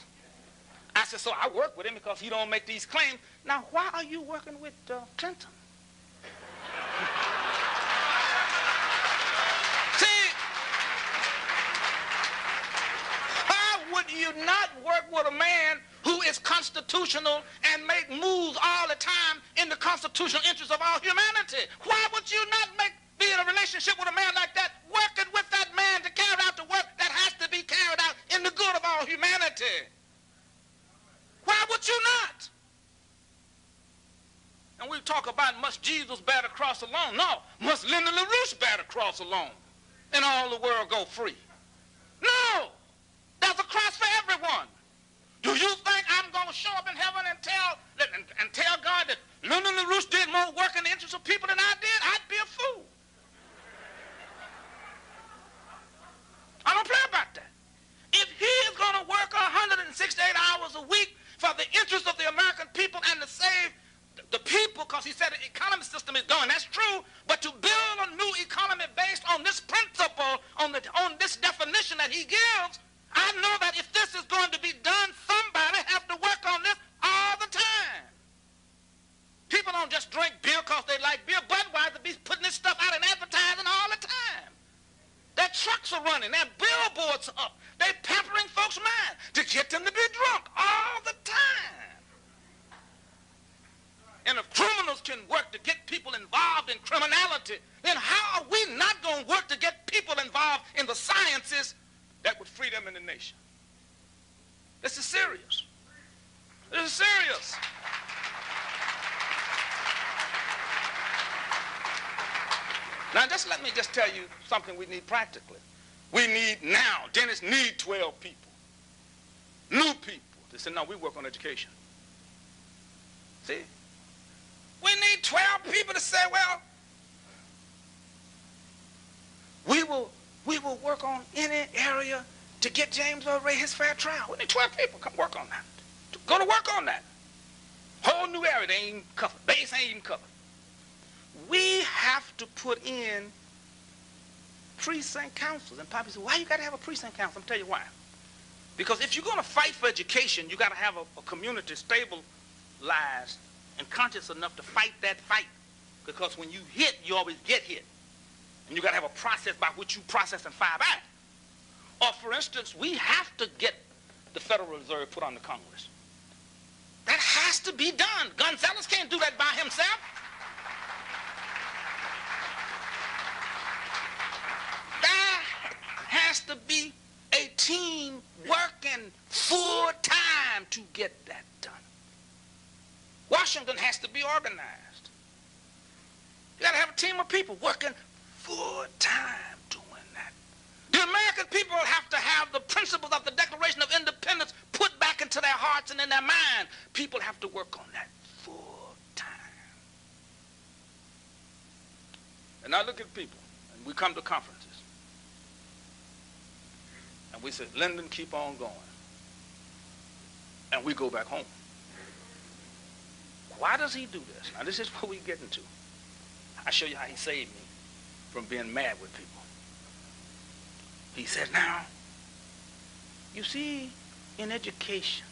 I said, so I work with him because he don't make these claims. Now, why are you working with Clinton? See, how would you not work with a man who is constitutional and make moves all the time in the constitutional interest of all humanity? Why would you not be in a relationship with a man like that, working with that man to carry out the work that has to be carried out in the good of all humanity? Why would you not? And we talk about, must Jesus bear the cross alone? No. Must Lyndon LaRouche bear the cross alone and all the world go free? No. There's a cross for everyone. Do you think I'm going to show up in heaven and tell God that Lyndon LaRouche did more work in the interest of people because he said the economy system is going. That's true, but to build a new economy based on this principle, on this definition that he gives, I know that if this is going to be done, somebody have to work on this all the time. People don't just drink beer because they like beer. Budweiser be putting this stuff out in advertising all the time. Their trucks are running. Their billboards are up. They're pampering folks' mind to get them to be drunk all the time. And if criminals can work to get people involved in criminality, then how are we not going to work to get people involved in the sciences that would free them in the nation? This is serious. This is serious. Now, let me tell you something we need practically. We need now, Dennis need 12 people, new people. They said, no, we work on education. See? We need 12 people to say, well, we will work on any area to get James Earl Ray his fair trial. We need 12 people. Come work on that. Go to work on that. Whole new area they ain't even covered. Base ain't even covered. We have to put in precinct councils. And Poppy said, why you got to have a precinct council? I'm tell you why. Because if you're going to fight for education, you got to have a community stabilized and conscious enough to fight that fight. Because when you hit, you always get hit. And you got to have a process by which you process and fire back. Or, for instance, we have to get the Federal Reserve put on the Congress. That has to be done. Gonzalez can't do that by himself. There has to be a team working full time to get that done. Washington has to be organized. You got to have a team of people working full time doing that. The American people have to have the principles of the Declaration of Independence put back into their hearts and in their mind. People have to work on that full time. And I look at people, and we come to conferences, and we say, Lyndon, keep on going. And we go back home. Why does he do this? Now, this is what we get into. I'll show you how he saved me from being mad with people. He said, now, you see, in education,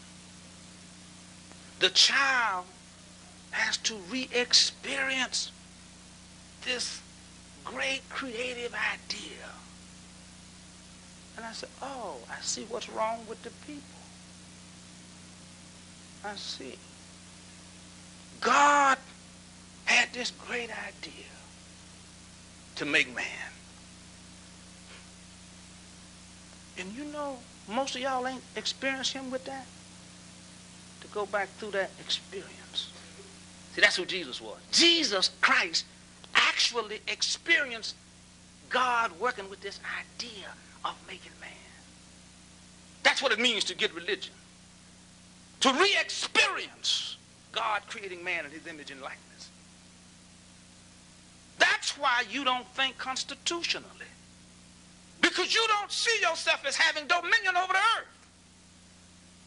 the child has to re-experience this great creative idea. And I said, oh, I see what's wrong with the people. I see. God had this great idea to make man. And you know, most of y'all ain't experienced him with that. To go back through that experience. See, that's who Jesus was. Jesus Christ actually experienced God working with this idea of making man. That's what it means to get religion. To re-experience God creating man in his image and likeness. That's why you don't think constitutionally. Because you don't see yourself as having dominion over the earth.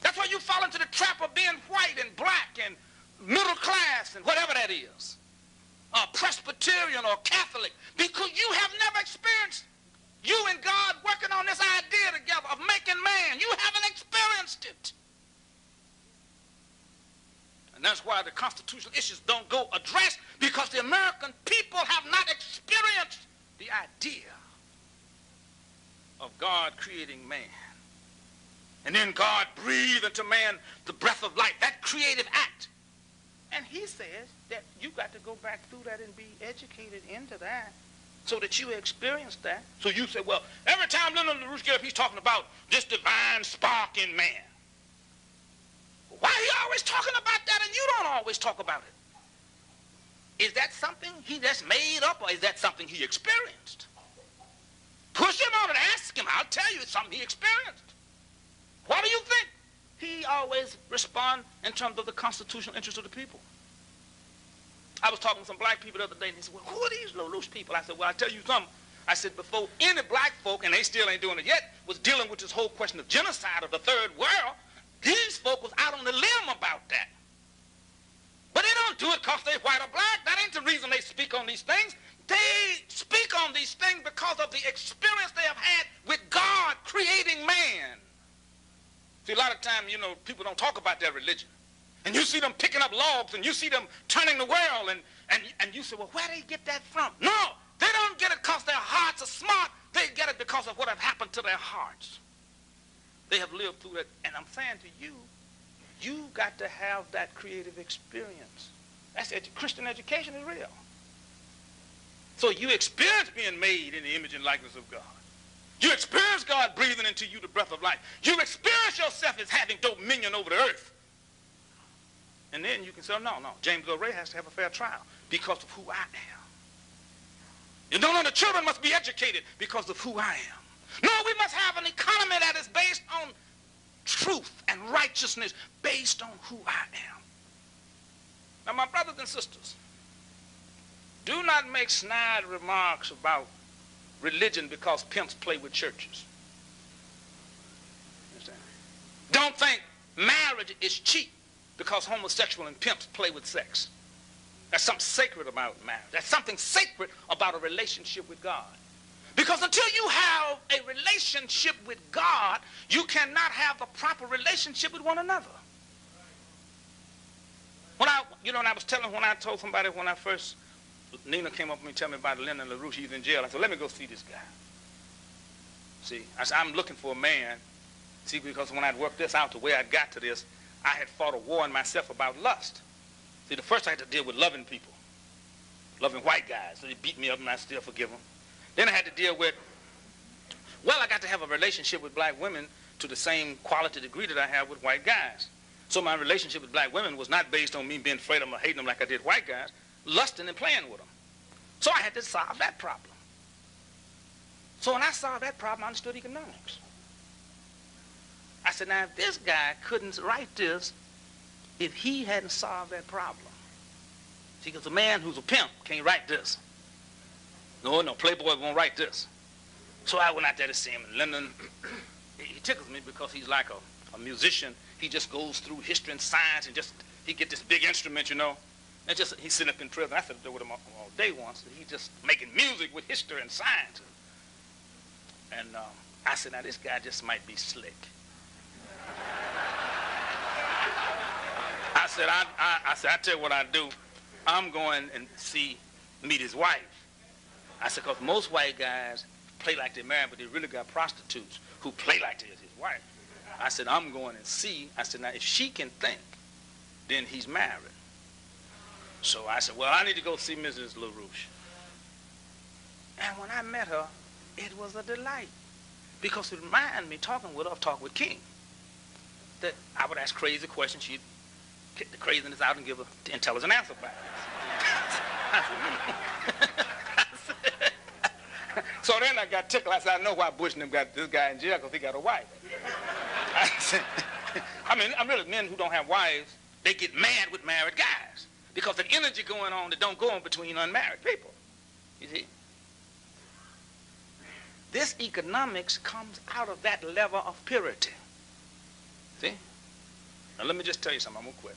That's why you fall into the trap of being white and black and middle class and whatever that is. Presbyterian or Catholic. Because you have never experienced you and God working on this idea together of making man. You haven't experienced it. And that's why the constitutional issues don't go addressed, because the American people have not experienced the idea of God creating man. And then God breathed into man the breath of life, that creative act. And he says that you got to go back through that and be educated into that so that you experience that. So you say, well, every time Lyndon LaRouche gets up, he's talking about this divine spark in man. Why are you always talking about that and you don't always talk about it? Is that something he just made up, or is that something he experienced? Push him on and ask him. I'll tell you it's something he experienced. Why do you think he always responds in terms of the constitutional interest of the people? I was talking to some black people the other day, and they said, well, who are these LaRouche people? I said, well, I'll tell you something. I said, before any black folk, and they still ain't doing it yet, was dealing with this whole question of genocide of the third world, these folk was out on the limb about that. But they don't don't do it because they're white or black. That ain't the reason they speak on these things. They speak on these things because of the experience they have had with God creating man. See, a lot of times, you know, people don't talk about their religion. And you see them picking up logs, and you see them turning the world, and you say, well, where do they get that from? No, they don't get it because their hearts are smart. They get it because of what have happened to their hearts. They have lived through that. And I'm saying to you, you got to have that creative experience. That's Christian education is real. So you experience being made in the image and likeness of God. You experience God breathing into you the breath of life. You experience yourself as having dominion over the earth. And then you can say, no, James Earl Ray has to have a fair trial because of who I am. You don't know the children must be educated because of who I am. No, we must have an economy that is based on truth and righteousness, based on who I am. Now, my brothers and sisters, do not make snide remarks about religion because pimps play with churches. Understand? Don't think marriage is cheap because homosexual and pimps play with sex. There's something sacred about marriage. There's something sacred about a relationship with God. Because until you have a relationship with God, you cannot have a proper relationship with one another. When I told somebody when I first, Nina came up to me and told me about Lyndon LaRouche, he's in jail. I said, let me go see this guy. See, I said, I'm looking for a man. See, because when I'd worked this out, the way I got to this, I had fought a war in myself about lust. See, the first I had to deal with loving people, loving white guys. So they beat me up and I still forgive them. Then I had to deal with, well, I got to have a relationship with black women to the same quality degree that I have with white guys. So my relationship with black women was not based on me being afraid of them or hating them like I did white guys, lusting and playing with them. So I had to solve that problem. So when I solved that problem, I understood economics. I said, now, if this guy couldn't write this if he hadn't solved that problem. See, because a man who's a pimp can't write this. No, Playboy won't write this. So I went out there to see him, and Lyndon, he tickles me because he's like a musician. He just goes through history and science, and he get this big instrument, you know. And he's sitting up in prison. I sat there with him all day once, and he's just making music with history and science. And I said, now, this guy just might be slick. I said, I tell you what I do. I'm going and meet his wife. I said, because most white guys play like they're married, but they really got prostitutes who play like they're his wife. I said, I'm going and see. I said, now, if she can think, then he's married. So I said, well, I need to go see Mrs. LaRouche. And when I met her, it was a delight. Because it reminded me, talking with her, of Talk with King. That I would ask crazy questions. She'd kick the craziness out and give an intelligent answer back. So then I got tickled. I said, I know why Bush and them got this guy in jail, because he got a wife. Men who don't have wives, they get mad with married guys because the energy going on that don't go on between unmarried people. You see? This economics comes out of that level of purity. See? Now let me just tell you something. I'm going to quit.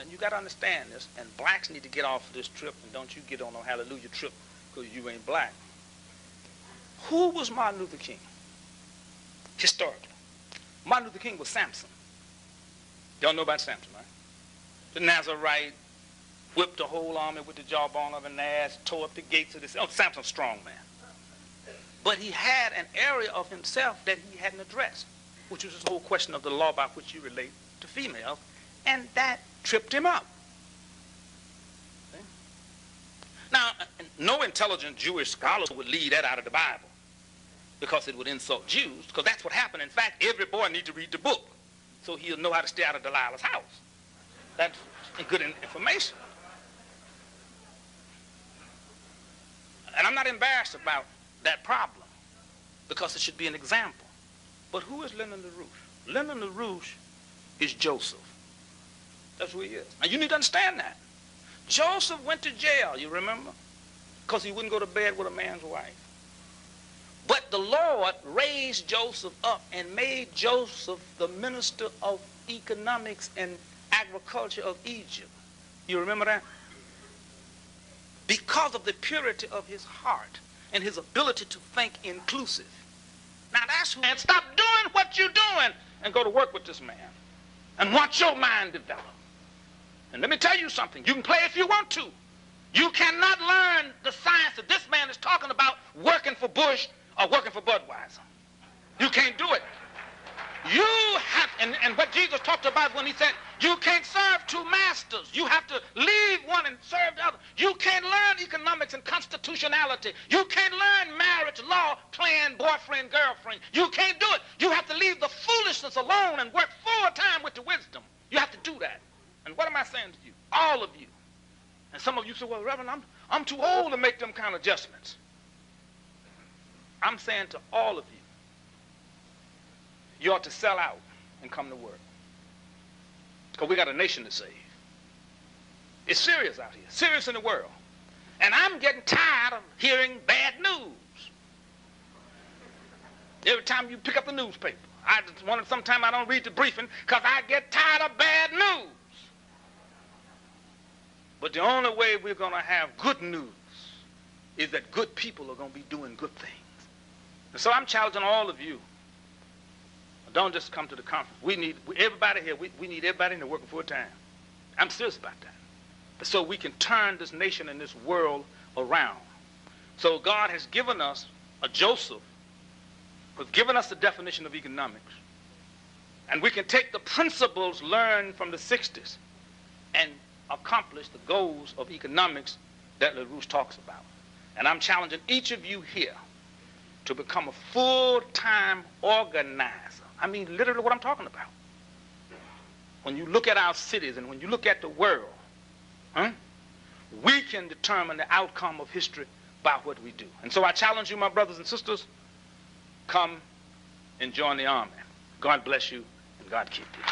And you got to understand this, and blacks need to get off this trip, and don't you get on no hallelujah trip because you ain't black. Who was Martin Luther King? Historically. Martin Luther King was Samson. Y'all know about Samson, right? The Nazarite whipped the whole army with the jawbone of an ass, tore up the gates of the city. Oh, Samson's a strong man. But he had an area of himself that he hadn't addressed, which was this whole question of the law by which you relate to females, and that tripped him up. See? Now, no intelligent Jewish scholar would leave that out of the Bible because it would insult Jews, because that's what happened. In fact, every boy needs to read the book so he'll know how to stay out of Delilah's house. That's good information. And I'm not embarrassed about that problem because it should be an example. But who is Lyndon LaRouche? Lyndon LaRouche is Joseph. That's who he is. Now, you need to understand that. Joseph went to jail, you remember? Because he wouldn't go to bed with a man's wife. But the Lord raised Joseph up and made Joseph the minister of economics and agriculture of Egypt. You remember that? Because of the purity of his heart and his ability to think inclusive. Now that's who. And stop doing what you're doing and go to work with this man and watch your mind develop. And let me tell you something. You can play if you want to. You cannot learn the science that this man is talking about working for Bush or working for Budweiser. You can't do it. You have, and what Jesus talked about when he said, you can't serve two masters. You have to leave one and serve the other. You can't learn economics and constitutionality. You can't learn marriage, law, playing boyfriend, girlfriend. You can't do it. You have to leave the foolishness alone and work full time with the wisdom. You have to do that. And what am I saying to you? All of you. And some of you say, well, Reverend, I'm too old to make them kind of adjustments. I'm saying to all of you, you ought to sell out and come to work. Because we got a nation to save. It's serious out here, serious in the world. And I'm getting tired of hearing bad news. Every time you pick up the newspaper, sometimes I don't read the briefing because I get tired of bad news. But the only way we're going to have good news is that good people are going to be doing good things. And so I'm challenging all of you. Don't just come to the conference. We need everybody here. We need everybody in there working full time. I'm serious about that. So we can turn this nation and this world around. So God has given us a Joseph, who's given us the definition of economics. And we can take the principles learned from the 60s and accomplish the goals of economics that LaRouche talks about. And I'm challenging each of you here to become a full-time organizer. I mean, literally what I'm talking about. When you look at our cities and when you look at the world, we can determine the outcome of history by what we do. And so I challenge you, my brothers and sisters, come and join the army. God bless you and God keep you.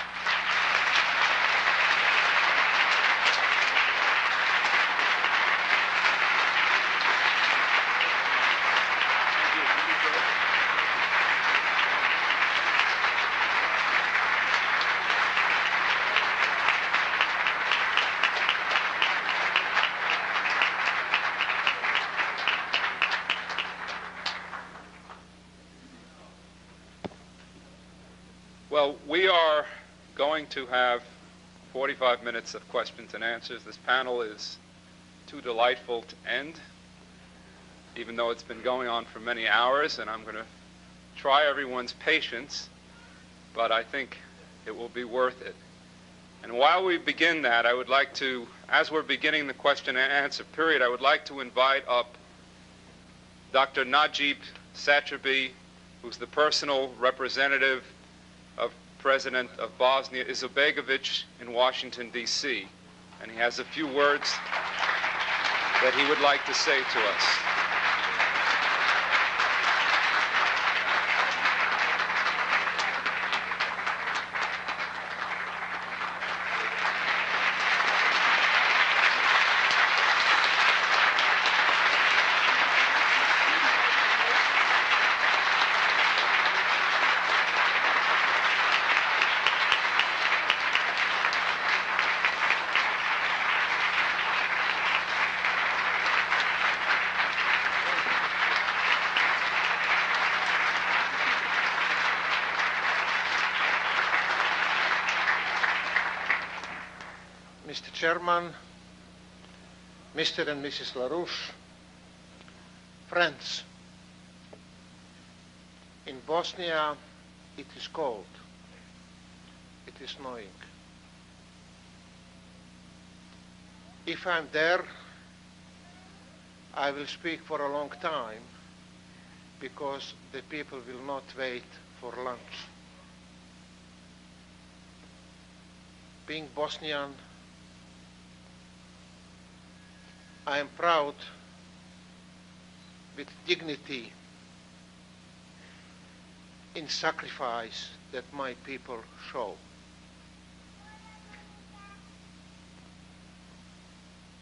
Well, we are going to have 45 minutes of questions and answers. This panel is too delightful to end, even though it's been going on for many hours, and I'm going to try everyone's patience, but I think it will be worth it. And while we begin that, I would like to, as we're beginning the question and answer period, I would like to invite up Dr. Najib Satrabi, who's the personal representative of President of Bosnia Izetbegovic in Washington, D.C. And he has a few words that he would like to say to us. Mr. Chairman, Mr. and Mrs. LaRouche, friends, in Bosnia it is cold, it is snowing. If I'm there, I will speak for a long time because the people will not wait for lunch. Being Bosnian, I am proud with dignity in sacrifice that my people show.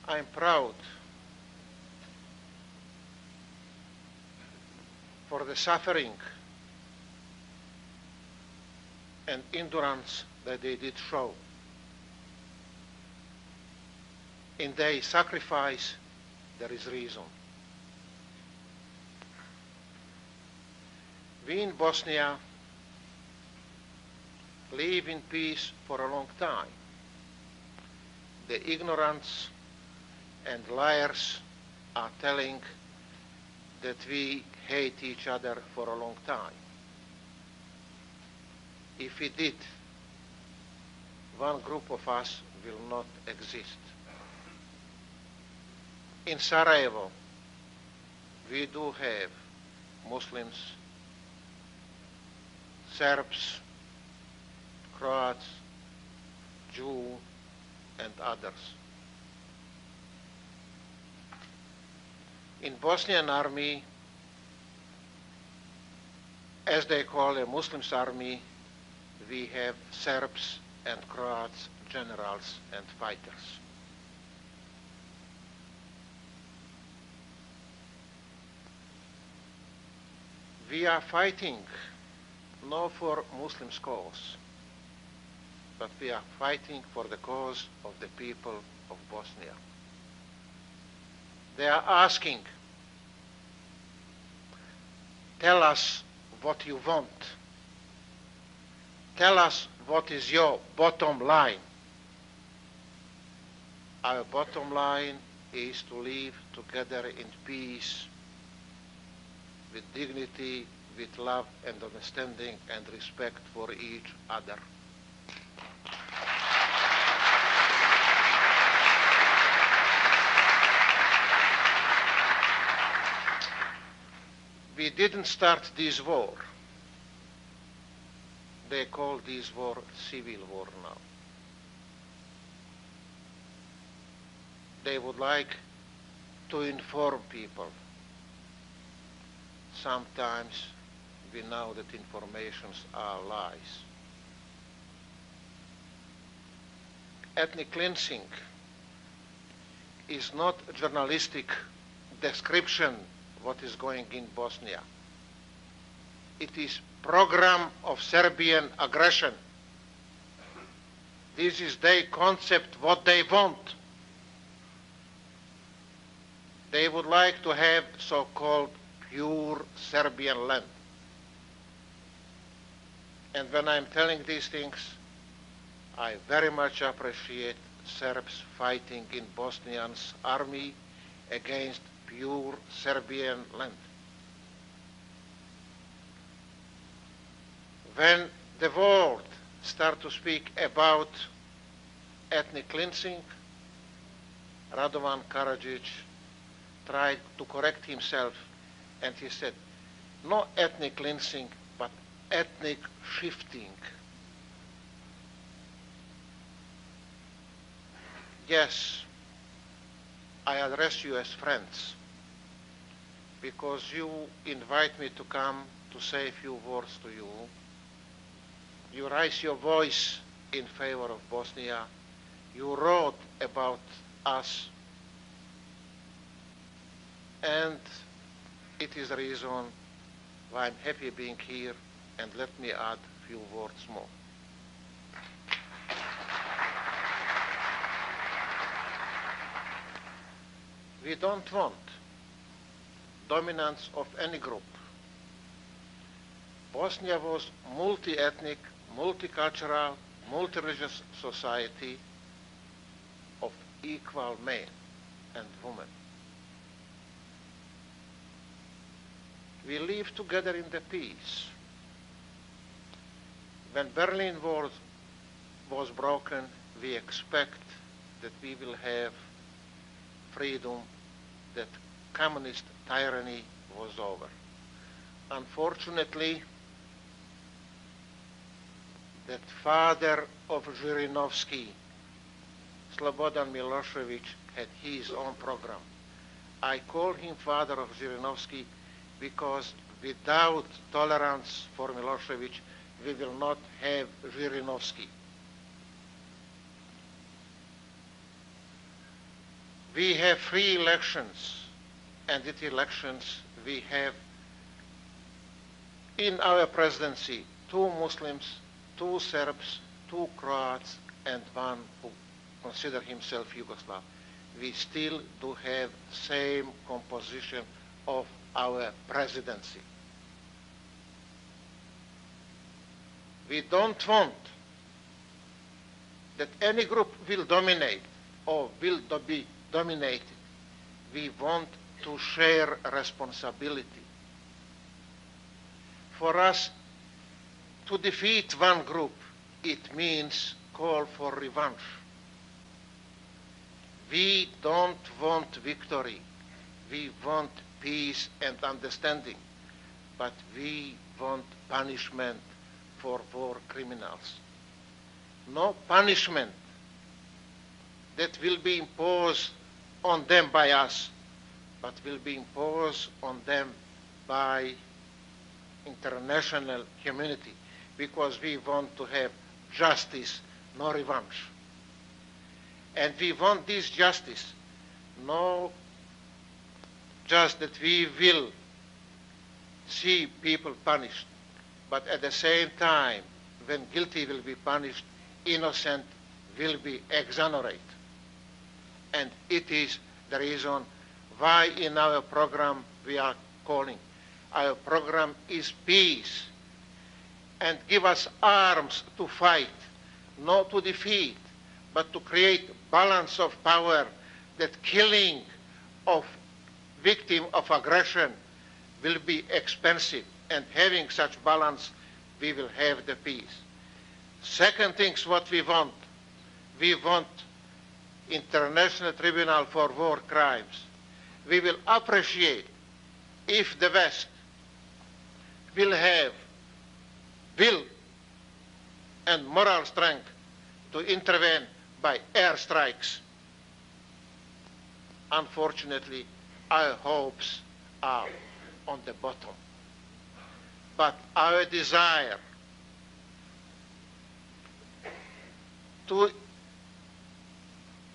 I am proud for the suffering and endurance that they did show. In their sacrifice, there is reason. We in Bosnia live in peace for a long time. The ignorants and liars are telling that we hate each other for a long time. If we did, one group of us will not exist. In Sarajevo, we do have Muslims, Serbs, Croats, Jews, and others. In Bosnian army, as they call a Muslims army, we have Serbs and Croats, generals and fighters. We are fighting not for Muslims' cause, but we are fighting for the cause of the people of Bosnia. They are asking, tell us what you want. Tell us what is your bottom line. Our bottom line is to live together in peace, with dignity, with love and understanding and respect for each other. We didn't start this war. They call this war civil war now. They would like to inform people. Sometimes we know that informations are lies. Ethnic cleansing is not a journalistic description what is going in Bosnia. It is program of Serbian aggression. This is their concept, what they want. They would like to have so-called pure Serbian land. And when I'm telling these things, I very much appreciate Serbs fighting in Bosnians' army against pure Serbian land. When the world started to speak about ethnic cleansing, Radovan Karadzic tried to correct himself and he said, no ethnic cleansing, but ethnic shifting. Yes, I address you as friends because you invite me to come to say a few words to you. You raise your voice in favor of Bosnia. You wrote about us. And it is the reason why I'm happy being here, and let me add a few words more. We don't want dominance of any group. Bosnia was multi-ethnic, multicultural, multi-religious society of equal men and women. We live together in the peace. When Berlin Wall was broken, we expect that we will have freedom, that communist tyranny was over. Unfortunately, that father of Zhirinovsky, Slobodan Milošević, had his own program. I call him father of Zhirinovsky because without tolerance for Milošević, we will not have Zhirinovsky. We have free elections, and at elections we have in our presidency 2 Muslims, 2 Serbs, 2 Croats, and 1 who considers himself Yugoslav. we still do have same composition of our presidency. We don't want that any group will dominate or will be dominated. We want to share responsibility. For us to defeat one group, it means call for revenge. We don't want victory. We want peace and understanding. But we want punishment for war criminals. No punishment that will be imposed on them by us, but will be imposed on them by international community, because we want to have justice, no revenge. And we want this justice, no just that we will see people punished, but at the same time, when guilty will be punished, innocent will be exonerated. And it is the reason why in our program we are calling. Our program is peace, and give us arms to fight, not to defeat, but to create balance of power, that killing of victim of aggression will be expensive, and having such balance, we will have the peace. Second things what we want International Tribunal for War Crimes. We will appreciate if the West will have will and moral strength to intervene by airstrikes. Unfortunately, our hopes are on the bottom. But our desire to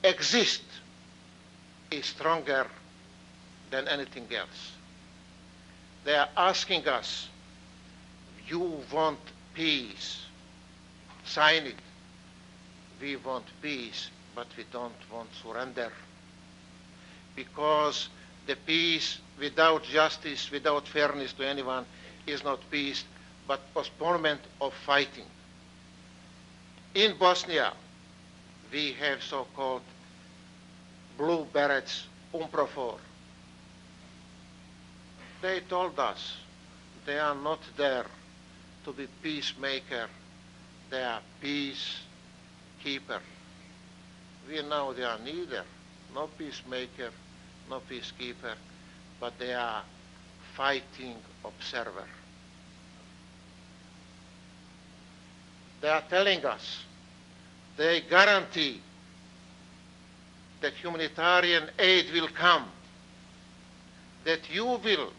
exist is stronger than anything else. They are asking us, you want peace, sign it. We want peace, but we don't want surrender. Because the peace without justice, without fairness to anyone, is not peace, but postponement of fighting. In Bosnia, we have so-called blue berets, UNPROFOR. They told us they are not there to be peacemaker, they are peacekeeper. We know they are neither, no peacemaker, no peacekeeper, but they are fighting observer. They are telling us, they guarantee that humanitarian aid will come, that you will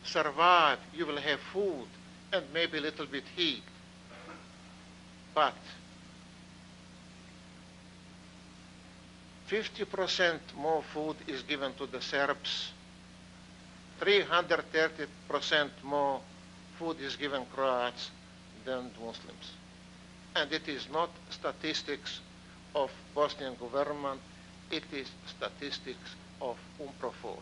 survive, you will have food and maybe a little bit heat. But 50% more food is given to the Serbs, 330% more food is given Croats than Muslims. And it is not statistics of Bosnian government, it is statistics of UNPROFOR.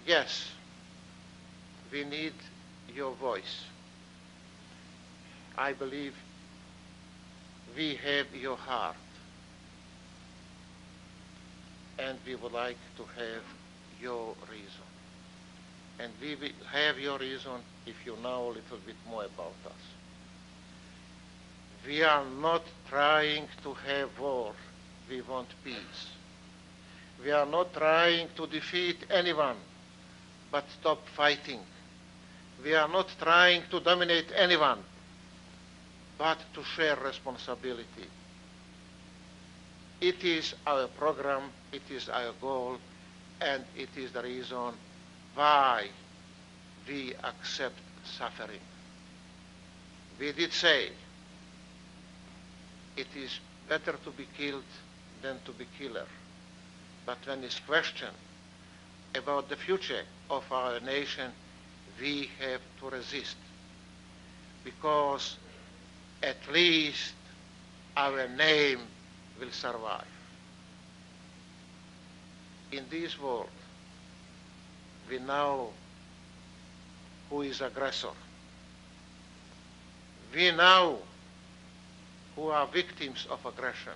Yes, we need your voice. I believe we have your heart, and we would like to have your reason. And we will have your reason if you know a little bit more about us. We are not trying to have war, we want peace. We are not trying to defeat anyone, but stop fighting. We are not trying to dominate anyone, but to share responsibility. It is our program, it is our goal, and it is the reason why we accept suffering. We did say it is better to be killed than to be killer. But when it's questioned about the future of our nation, we have to resist, because at least our name will survive. In this world, we know who is aggressor. We know who are victims of aggression.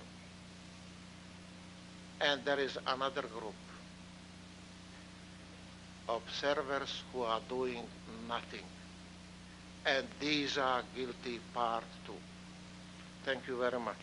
And there is another group, observers who are doing nothing. And these are guilty part too. Thank you very much.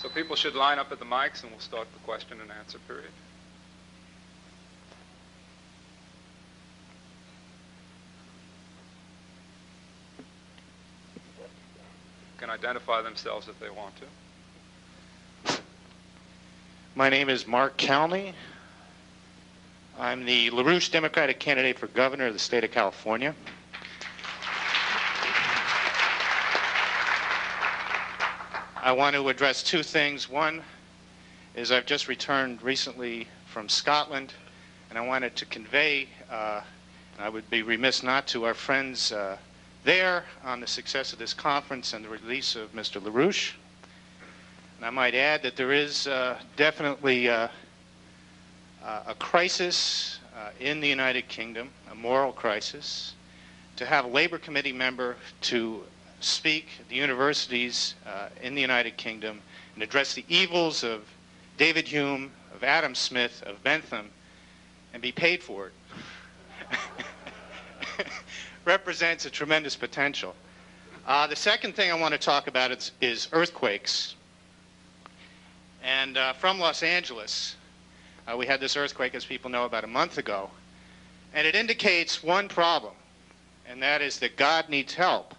So people should line up at the mics and we'll start the question and answer period. Can identify themselves if they want to. My name is Mark Calney. I'm the LaRouche Democratic candidate for governor of the state of California. I want to address two things. One is I've just returned recently from Scotland, and I wanted to convey, and I would be remiss not to, our friends there on the success of this conference and the release of Mr. LaRouche. And I might add that there is definitely a crisis in the United Kingdom, a moral crisis, to have a Labor Committee member to speak at the universities in the United Kingdom and address the evils of David Hume, of Adam Smith, of Bentham, and be paid for it. Represents a tremendous potential. The second thing I want to talk about is earthquakes. And from Los Angeles, we had this earthquake, as people know, about a month ago. And it indicates one problem, and that is that God needs help.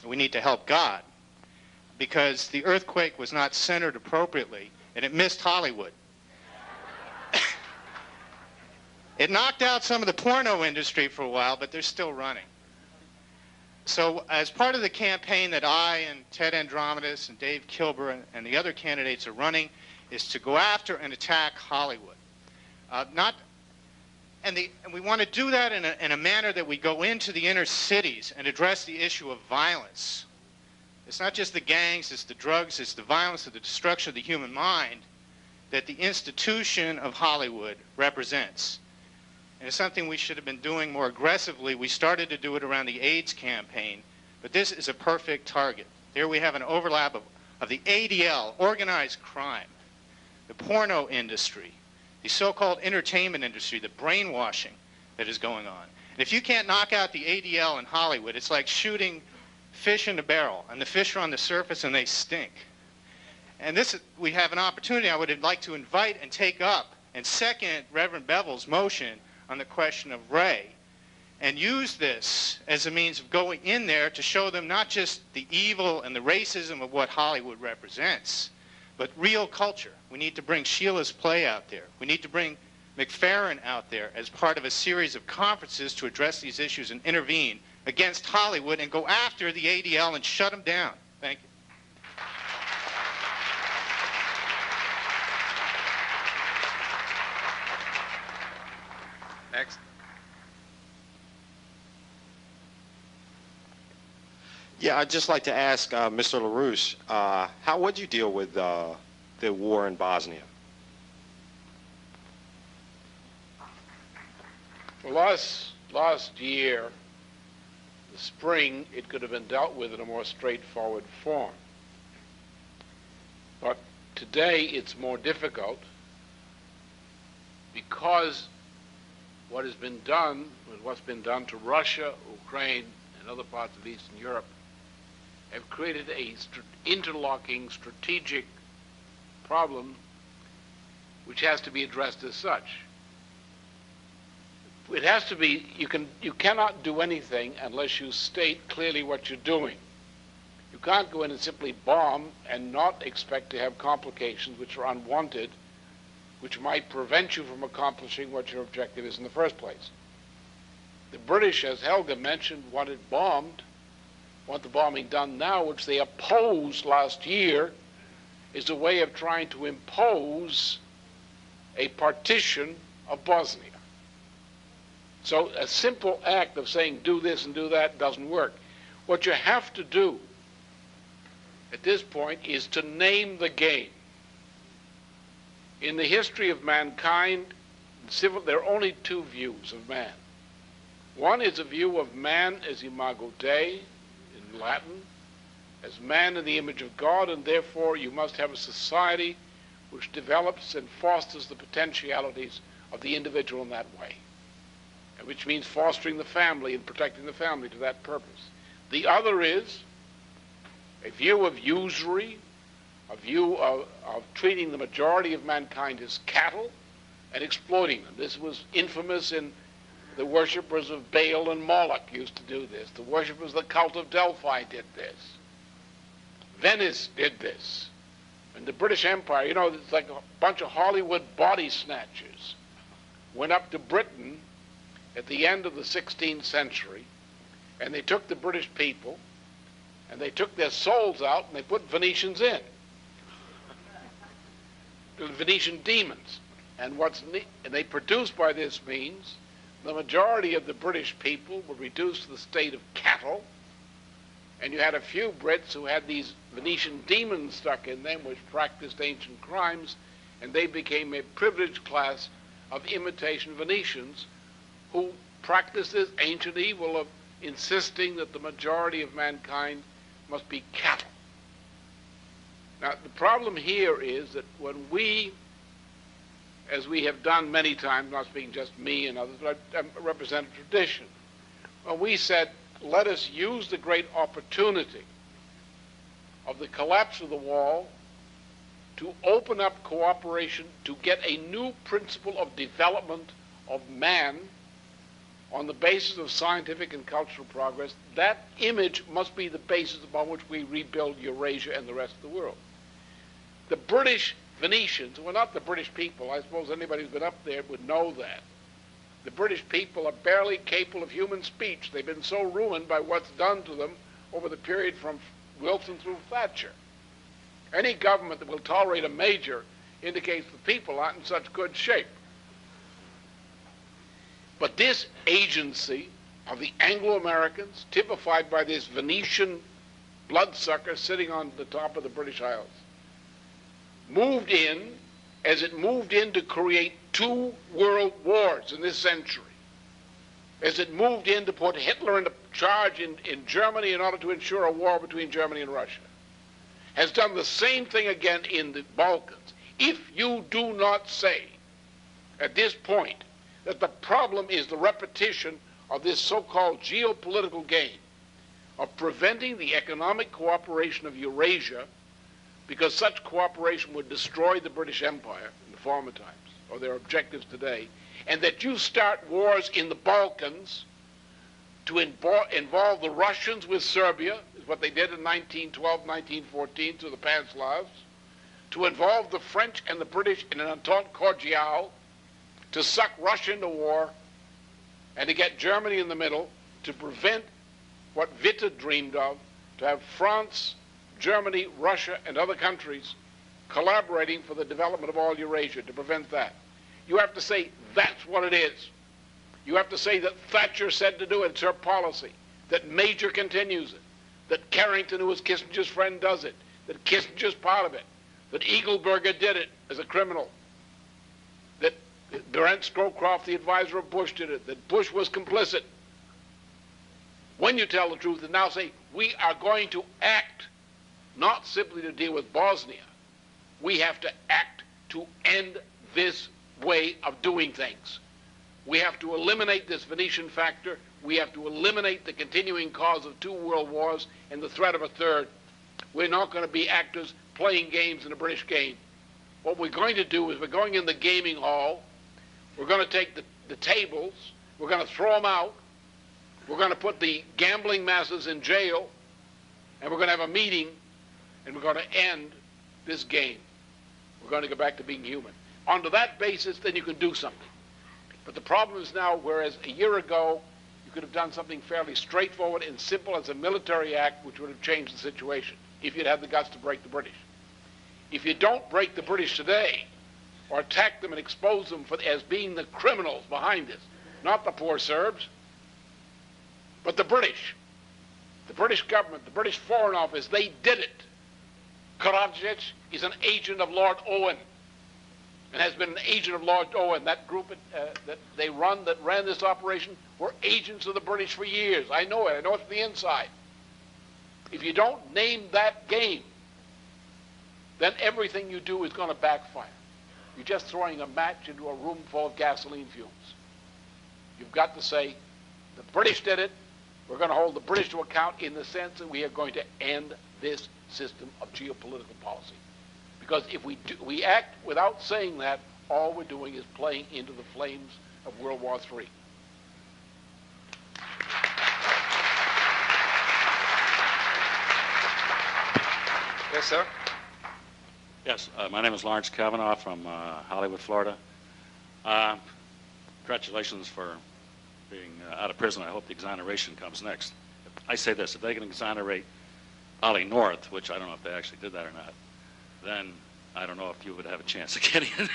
We need to help God, because the earthquake was not centered appropriately, and it missed Hollywood. It knocked out some of the porno industry for a while, but they're still running. So as part of the campaign that I and Ted Andromedis and Dave Kilber and the other candidates are running is to go after and attack Hollywood. And we want to do that in a manner that we go into the inner cities and address the issue of violence. It's not just the gangs, it's the drugs, it's the violence, it's the destruction of the human mind that the institution of Hollywood represents. And it's something we should have been doing more aggressively. We started to do it around the AIDS campaign, but this is a perfect target. There we have an overlap of the ADL, organized crime, the porno industry, the so-called entertainment industry, the brainwashing that is going on. And if you can't knock out the ADL in Hollywood, it's like shooting fish in a barrel, and the fish are on the surface and they stink. And we have an opportunity I would like to invite and take up and second Reverend Bevel's motion on the question of Ray, and use this as a means of going in there to show them not just the evil and the racism of what Hollywood represents, but real culture. We need to bring Sheila's play out there. We need to bring McFerrin out there as part of a series of conferences to address these issues and intervene against Hollywood and go after the ADL and shut them down. Thank you. Next. Yeah, I'd just like to ask Mr. LaRouche, how would you deal with the war in Bosnia? Well, last year, the spring, it could have been dealt with in a more straightforward form. But today it's more difficult because what's been done to Russia, Ukraine, and other parts of Eastern Europe have created a interlocking strategic problem which has to be addressed as such. It has to be, you cannot do anything unless you state clearly what you're doing. You can't go in and simply bomb and not expect to have complications which are unwanted, which might prevent you from accomplishing what your objective is in the first place. The British, as Helga mentioned, want it bombed, want the bombing done now, which they opposed last year, is a way of trying to impose a partition of Bosnia. So a simple act of saying do this and do that doesn't work. What you have to do at this point is to name the game. In the history of mankind, there are only two views of man. One is a view of man as imago Dei, in Latin, as man in the image of God, and therefore you must have a society which develops and fosters the potentialities of the individual in that way, and which means fostering the family and protecting the family to that purpose. The other is a view of usury, a view of treating the majority of mankind as cattle and exploiting them. This was infamous in the worshippers of Baal and Moloch used to do this. The worshippers of the cult of Delphi did this. Venice did this. And the British Empire, you know, it's like a bunch of Hollywood body snatchers went up to Britain at the end of the 16th century, and they took the British people, and they took their souls out, and they put Venetians in. The Venetian demons. And they produced by this means, the majority of the British people were reduced to the state of cattle, and you had a few Brits who had these Venetian demons stuck in them, which practiced ancient crimes, and they became a privileged class of imitation Venetians who practiced this ancient evil of insisting that the majority of mankind must be cattle. Now, the problem here is that when we, as we have done many times, not speaking just me and others, but I represent a tradition, when we said, let us use the great opportunity of the collapse of the wall to open up cooperation, to get a new principle of development of man on the basis of scientific and cultural progress, that image must be the basis upon which we rebuild Eurasia and the rest of the world. The British Venetians, well, not the British people, I suppose anybody who's been up there would know that. The British people are barely capable of human speech. They've been so ruined by what's done to them over the period from Wilson through Thatcher. Any government that will tolerate a major indicates the people aren't in such good shape. But this agency of the Anglo-Americans, typified by this Venetian bloodsucker sitting on the top of the British Isles, moved in as it moved in to create two world wars in this century, as it moved in to put Hitler into charge in Germany in order to ensure a war between Germany and Russia, has done the same thing again in the Balkans. If you do not say at this point that the problem is the repetition of this so-called geopolitical game of preventing the economic cooperation of Eurasia, because such cooperation would destroy the British Empire in the former times, or their objectives today, and that you start wars in the Balkans to involve the Russians with Serbia, is what they did in 1912, 1914 to the Pan-Slavs, to involve the French and the British in an entente cordiale, to suck Russia into war, and to get Germany in the middle, to prevent what Witte dreamed of, to have France, Germany, Russia, and other countries collaborating for the development of all Eurasia, to prevent that. You have to say that's what it is. You have to say that Thatcher said to do it, it's her policy, that Major continues it, that Carrington, who was Kissinger's friend, does it, that Kissinger's part of it, that Eagleburger did it as a criminal, that Brent Scowcroft, the advisor of Bush, did it, that Bush was complicit. When you tell the truth and now say, we are going to act, not simply to deal with Bosnia, we have to act to end this way of doing things. We have to eliminate this Venetian factor. We have to eliminate the continuing cause of two world wars and the threat of a third. We're not going to be actors playing games in a British game. What we're going to do is we're going in the gaming hall. We're going to take the tables. We're going to throw them out. We're going to put the gambling masses in jail. and we're going to have a meeting, and we're going to end this game. We're going to go back to being human. On that basis, then you can do something. But the problem is now, whereas a year ago, you could have done something fairly straightforward and simple as a military act, which would have changed the situation, if you'd had the guts to break the British. If you don't break the British today, or attack them and expose them as being the criminals behind this, not the poor Serbs, but the British government, the British Foreign Office, they did it. Karadzic is an agent of Lord Owen, and has been an agent of Lord Owen. That group that ran this operation were agents of the British for years. I know it. I know it from the inside. If you don't name that game, then everything you do is going to backfire. You're just throwing a match into a room full of gasoline fumes. You've got to say, the British did it. We're going to hold the British to account in the sense that we are going to end this system of geopolitical policy. Because if we act without saying that, all we're doing is playing into the flames of World War III. Yes, sir. Yes, my name is Lawrence Kavanaugh from Hollywood, Florida. Congratulations for being out of prison. I hope the exoneration comes next. I say this, if they can exonerate Ollie North, which I don't know if they actually did that or not, then I don't know if you would have a chance of getting it.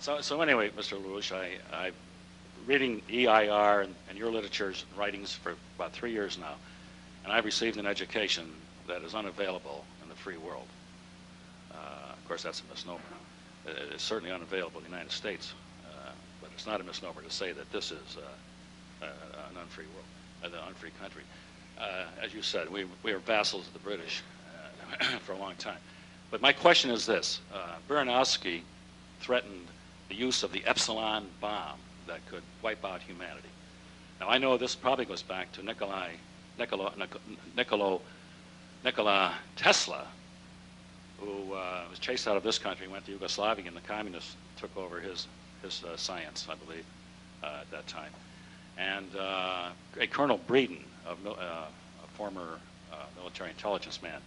so anyway, Mr. LaRouche, I'm reading EIR and your literatures and writings for about 3 years now, and I've received an education that is unavailable in the free world. Of course, that's a misnomer. It's certainly unavailable in the United States, but it's not a misnomer to say that this is an unfree world, an unfree country. As you said, we are vassals of the British for a long time. But my question is this. Baranowski threatened the use of the Epsilon bomb that could wipe out humanity. Now, I know this probably goes back to Nikola Tesla, who was chased out of this country, went to Yugoslavia, and the communists took over his science, I believe, at that time. And a Colonel Breeden, a former military intelligence man,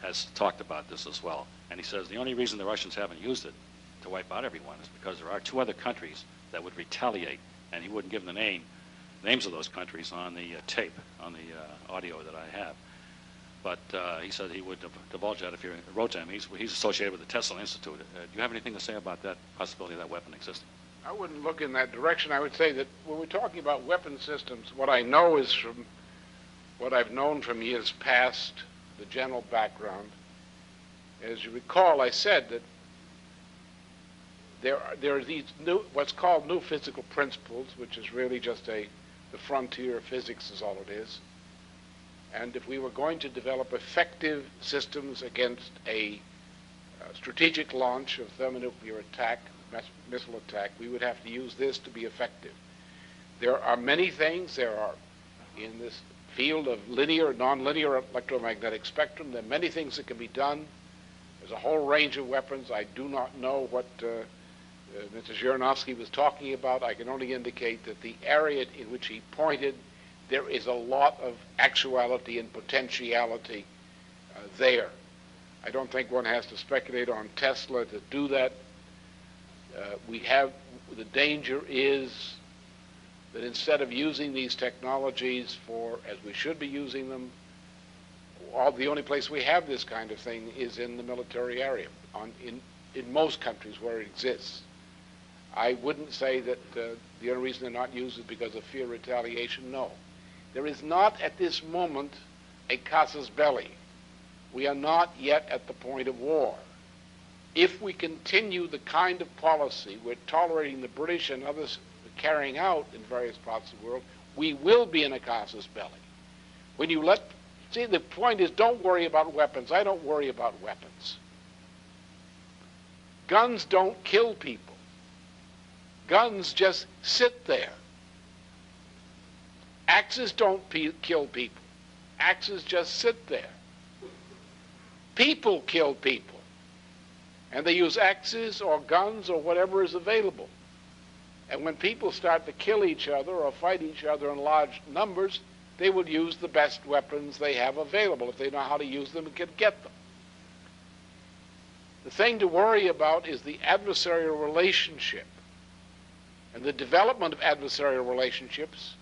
has talked about this as well. And he says the only reason the Russians haven't used it to wipe out everyone is because there are 2 other countries that would retaliate, and he wouldn't give the names of those countries on the tape, on the audio that I have. But he said he would divulge that if you wrote to him. He's associated with the Tesla Institute. Do you have anything to say about that possibility of that weapon existing? I wouldn't look in that direction. I would say that when we're talking about weapon systems, what I know is from what I've known from years past, the general background. As you recall, I said that there are these what's called new physical principles, which is really just the frontier of physics is all it is. And if we were going to develop effective systems against a strategic launch of thermonuclear attack, missile attack, we would have to use this to be effective. There are many things. There are, in this field of linear, nonlinear electromagnetic spectrum, there are many things that can be done. There's a whole range of weapons. I do not know what Mr. Zhirinovsky was talking about. I can only indicate that the area in which he pointed, there is a lot of actuality and potentiality there. I don't think one has to speculate on Tesla to do that. The danger is that instead of using these technologies as we should be using them, the only place we have this kind of thing is in the military area, in most countries where it exists. I wouldn't say that the only reason they're not used is because of fear of retaliation. No. There is not at this moment a casus belli. We are not yet at the point of war. If we continue the kind of policy we're tolerating the British and others carrying out in various parts of the world, we will be in a casus belli. When you see, the point is, don't worry about weapons. I don't worry about weapons. Guns don't kill people. Guns just sit there. Axes don't kill people. Axes just sit there. People kill people. And they use axes or guns or whatever is available. And when people start to kill each other or fight each other in large numbers, they will use the best weapons they have available. If they know how to use them and can get them. The thing to worry about is the adversarial relationship and the development of adversarial relationships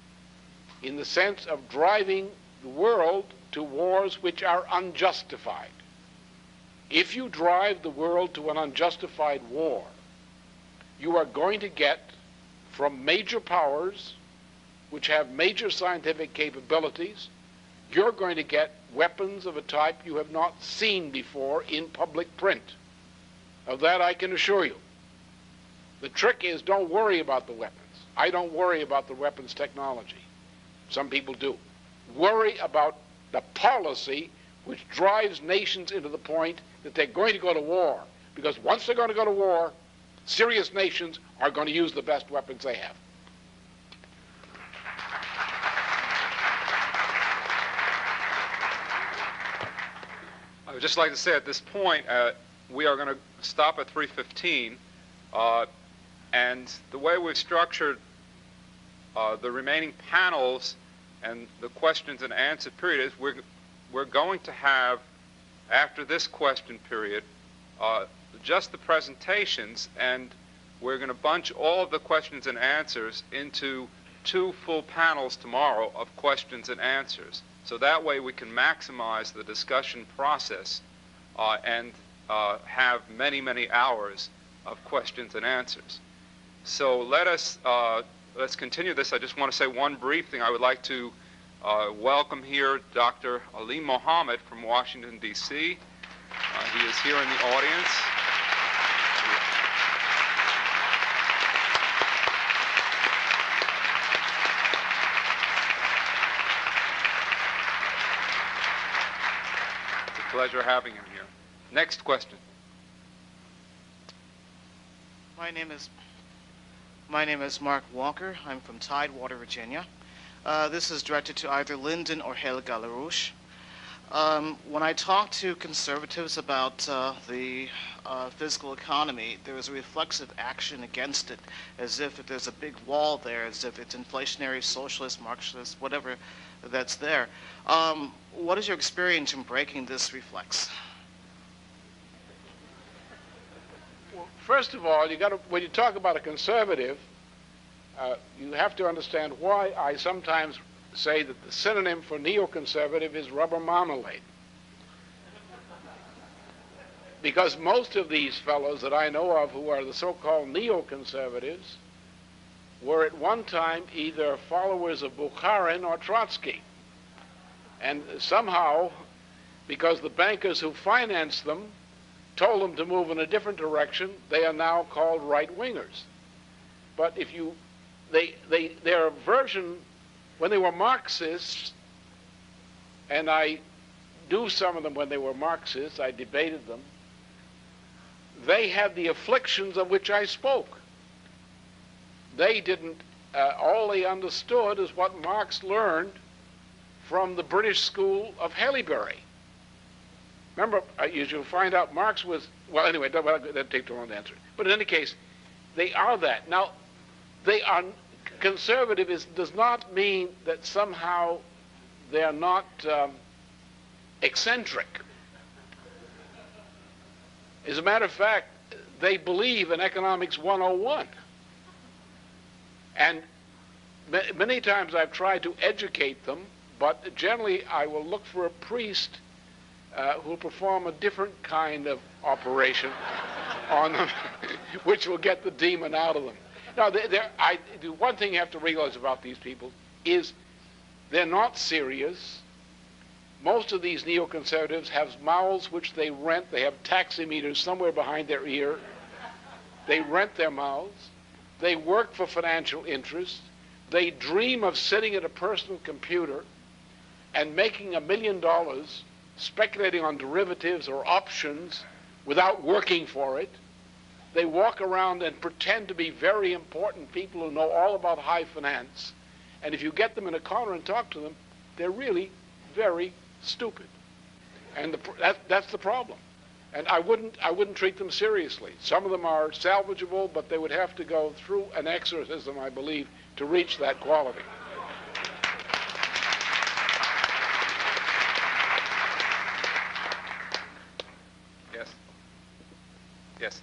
in the sense of driving the world to wars which are unjustified. If you drive the world to an unjustified war, you are going to get from major powers which have major scientific capabilities, you're going to get weapons of a type you have not seen before in public print. Of that I can assure you. The trick is, don't worry about the weapons. I don't worry about the weapons technology. Some people do. Worry about the policy which drives nations into the point that they're going to go to war. Because once they're going to go to war, serious nations are going to use the best weapons they have. I would just like to say at this point, we are going to stop at 3:15, and the way we've structured the remaining panels and the questions and answer period is we're going to have, after this question period, just the presentations, and we're going to bunch all of the questions and answers into 2 full panels tomorrow of questions and answers. So that way we can maximize the discussion process and have many, many hours of questions and answers. So let's continue this. I just want to say one brief thing. I would like to welcome here Dr. Ali Mohammed from Washington, D.C. He is here in the audience. It's a pleasure having him here. Next question. My name is Mark Walker. I'm from Tidewater, Virginia. This is directed to either Lyndon or Helga LaRouche. When I talk to conservatives about the physical economy, there is a reflexive action against it, as if there's a big wall there, as if it's inflationary, socialist, Marxist, whatever that's there. What is your experience in breaking this reflex? Well, first of all, when you talk about a conservative, you have to understand why I sometimes say that the synonym for neoconservative is rubber marmalade. Because most of these fellows that I know of who are the so-called neoconservatives were at one time either followers of Bukharin or Trotsky. And somehow, because the bankers who financed them told them to move in a different direction, they are now called right-wingers. But if you, their version, when they were Marxists, and I knew some of them when they were Marxists, I debated them, they had the afflictions of which I spoke. They didn't, all they understood is what Marx learned from the British school of Haileybury. Remember, you'll find out Marx was, well, anyway, that'll take too long to answer. But in any case, they are that. Now, they are conservative does not mean that somehow they are not eccentric. As a matter of fact, they believe in economics 101. And many times I've tried to educate them, but generally I will look for a priest who will perform a different kind of operation on them, which will get the demon out of them. Now, the one thing you have to realize about these people is they're not serious. Most of these neoconservatives have mouths which they rent. They have taximeters somewhere behind their ear. They rent their mouths. They work for financial interests. They dream of sitting at a personal computer and making $1 million speculating on derivatives or options without working for it. They walk around and pretend to be very important people who know all about high finance. And if you get them in a corner and talk to them, they're really very stupid. And that's the problem. And I wouldn't treat them seriously. Some of them are salvageable, but they would have to go through an exorcism, I believe, to reach that quality. Yes.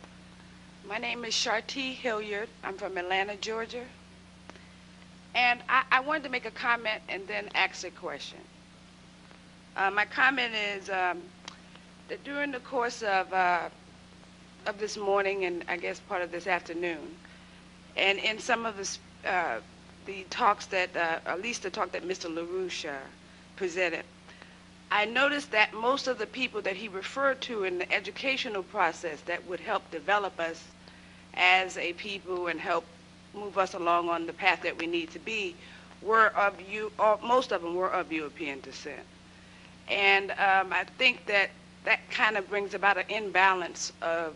My name is Shartee Hilliard. I'm from Atlanta, Georgia. And I wanted to make a comment and then ask a question. My comment is that during the course of this morning and I guess part of this afternoon, and in some of the talks that, at least the talk that Mr. LaRouche presented, I noticed that most of the people that he referred to in the educational process that would help develop us as a people and help move us along on the path that we need to be were most of them were of European descent. And I think that kind of brings about an imbalance of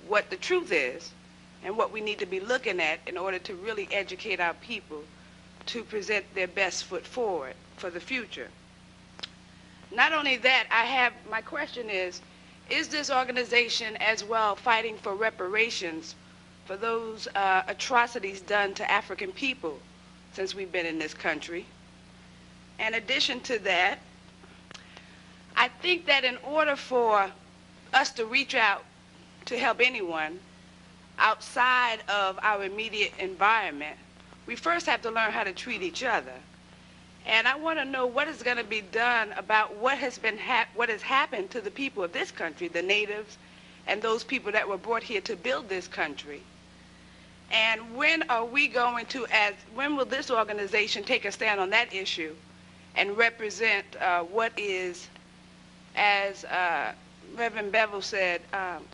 what the truth is and what we need to be looking at in order to really educate our people to present their best foot forward for the future. Not only that, my question is this organization as well fighting for reparations for those atrocities done to African people since we've been in this country? In addition to that, I think that in order for us to reach out to help anyone outside of our immediate environment, we first have to learn how to treat each other. And I want to know what is going to be done about what has happened to the people of this country, the natives, and those people that were brought here to build this country. And when will this organization take a stand on that issue and represent what is, as Reverend Bevel said,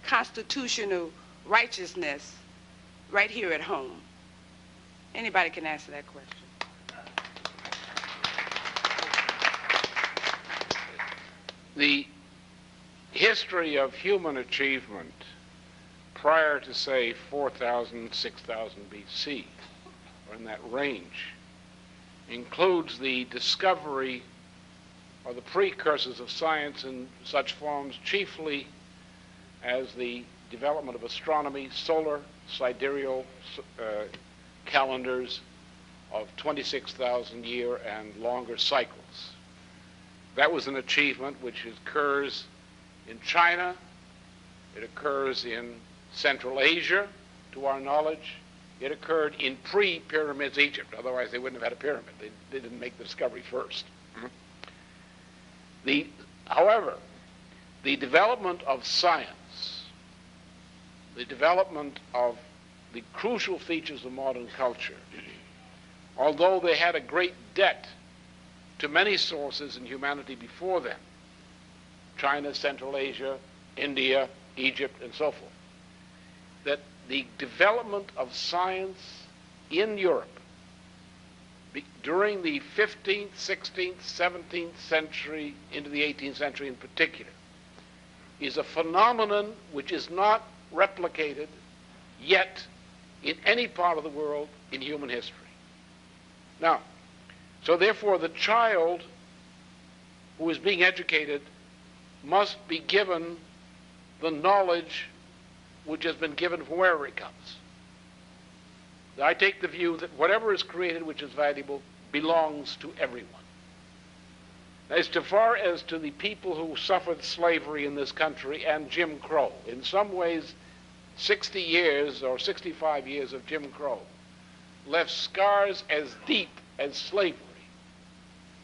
constitutional righteousness right here at home? Anybody can answer that question. The history of human achievement prior to, say, 4,000, 6,000 BC, or in that range, includes the discovery or the precursors of science in such forms chiefly as the development of astronomy, solar, sidereal calendars of 26,000 year and longer cycles. That was an achievement which occurs in China, it occurs in Central Asia, to our knowledge. It occurred in pre-pyramids Egypt, otherwise they wouldn't have had a pyramid. They didn't make the discovery first. However, the development of science, the development of the crucial features of modern culture, although they had a great debt to many sources in humanity before them, China, Central Asia, India, Egypt, and so forth, that the development of science in Europe during the 15th, 16th, 17th century, into the 18th century in particular, is a phenomenon which is not replicated yet in any part of the world in human history. Now, so therefore the child who is being educated must be given the knowledge which has been given from wherever it comes. I take the view that whatever is created which is valuable belongs to everyone. As far as to the people who suffered slavery in this country and Jim Crow, in some ways 60 years or 65 years of Jim Crow left scars as deep as slavery,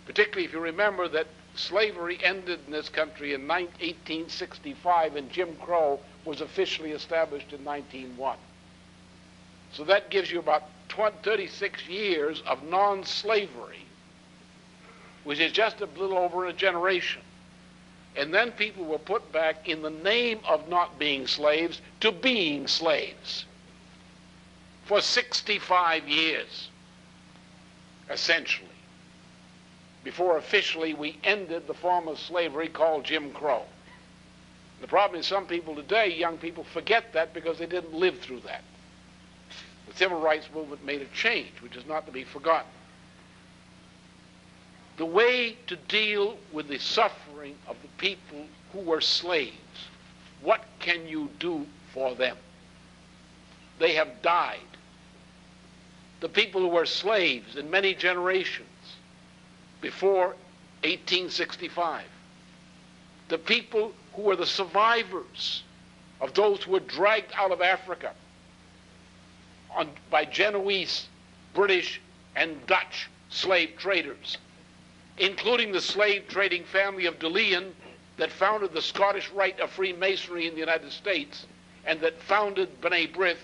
particularly if you remember that slavery ended in this country in 1865 and Jim Crow was officially established in 1901. So that gives you about 36 years of non-slavery, which is just a little over a generation. And then people were put back in the name of not being slaves to being slaves for 65 years, essentially, before officially we ended the form of slavery called Jim Crow. The problem is some people today, young people, forget that because they didn't live through that. The civil rights movement made a change, which is not to be forgotten. The way to deal with the suffering of the people who were slaves, what can you do for them? They have died. The people who were slaves in many generations before 1865, the people who were the survivors of those who were dragged out of Africa by Genoese, British, and Dutch slave traders, including the slave trading family of De Leon that founded the Scottish Rite of Freemasonry in the United States and that founded B'nai B'rith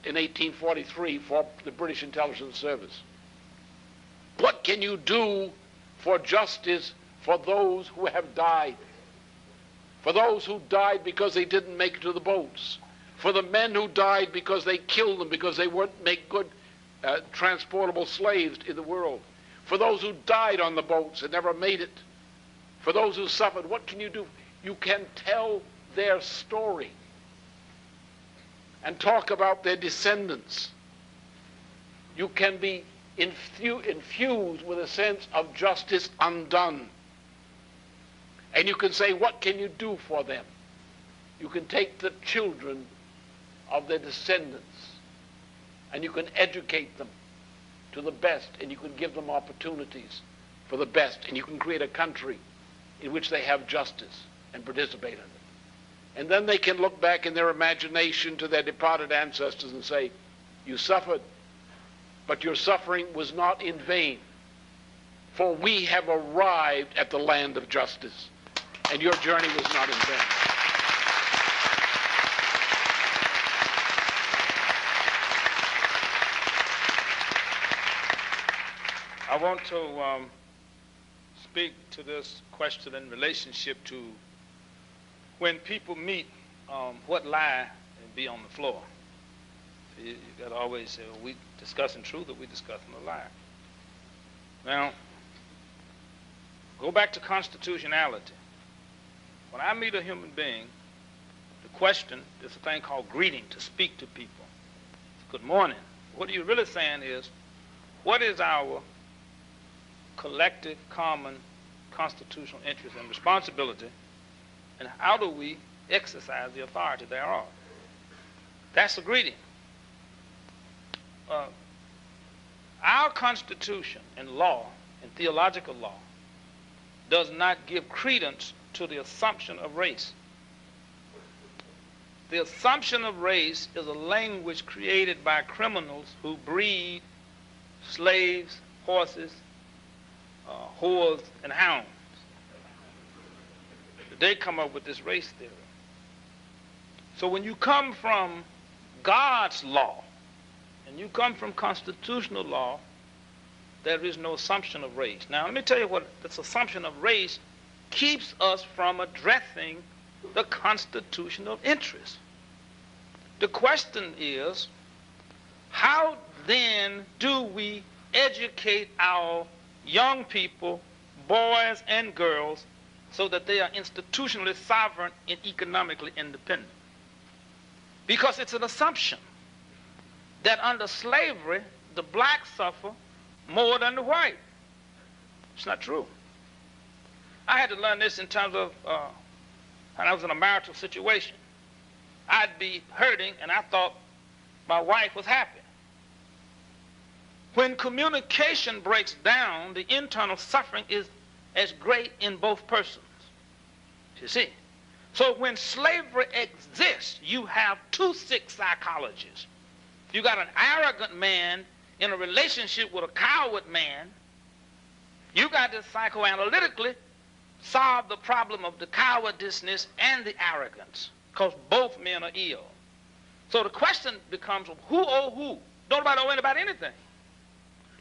in 1843 for the British Intelligence Service. What can you do for justice for those who have died? For those who died because they didn't make it to the boats? For the men who died because they killed them because they wouldn't make good transportable slaves in the world? For those who died on the boats and never made it? For those who suffered, what can you do? You can tell their story and talk about their descendants. You can be infused with a sense of justice undone. And you can say, what can you do for them? You can take the children of their descendants and you can educate them to the best, and you can give them opportunities for the best, and you can create a country in which they have justice and participate in it. And then they can look back in their imagination to their departed ancestors and say, you suffered, but your suffering was not in vain, for we have arrived at the land of justice, and your journey was not in vain. I want to speak to this question in relationship to when people meet, what lie be on the floor. So you got to always say, are we discussing truth or are we discussing a lie? Now, go back to constitutionality. When I meet a human being, the question is a thing called greeting, to speak to people. Good morning. What you're really saying is, what is our collective, common, constitutional interest and responsibility, and how do we exercise the authority thereof? That's a greeting. Our Constitution and law, and theological law, does not give credence to the assumption of race. The assumption of race is a language created by criminals who breed slaves, horses, whores, and hounds. They come up with this race theory. So when you come from God's law and you come from constitutional law, there is no assumption of race. Now let me tell you what this assumption of race keeps us from addressing the constitutional interest. The question is, how then do we educate our young people, boys and girls, so that they are institutionally sovereign and economically independent? Because it's an assumption that under slavery, the blacks suffer more than the white. It's not true. I had to learn this in terms of when I was in a marital situation. I'd be hurting and I thought my wife was happy. When communication breaks down, the internal suffering is as great in both persons. You see? So when slavery exists, you have two sick psychologists. You got an arrogant man in a relationship with a coward man. You got to psychoanalytically solve the problem of the cowardice and the arrogance, because both men are ill. So the question becomes, who owe who? Don't nobody owe anybody anything.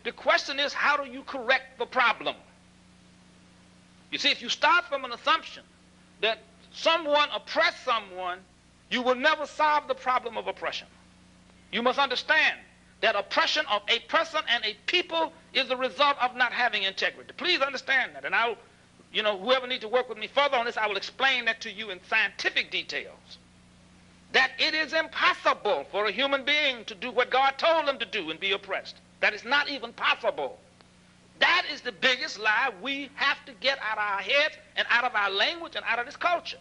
The question is, how do you correct the problem? You see, if you start from an assumption that someone oppressed someone, you will never solve the problem of oppression. You must understand that oppression of a person and a people is the result of not having integrity. Please understand that. And I'll, whoever needs to work with me further on this, I will explain that to you in scientific details. That it is impossible for a human being to do what God told him to do and be oppressed. That is not even possible. That is the biggest lie we have to get out of our heads and out of our language and out of this culture.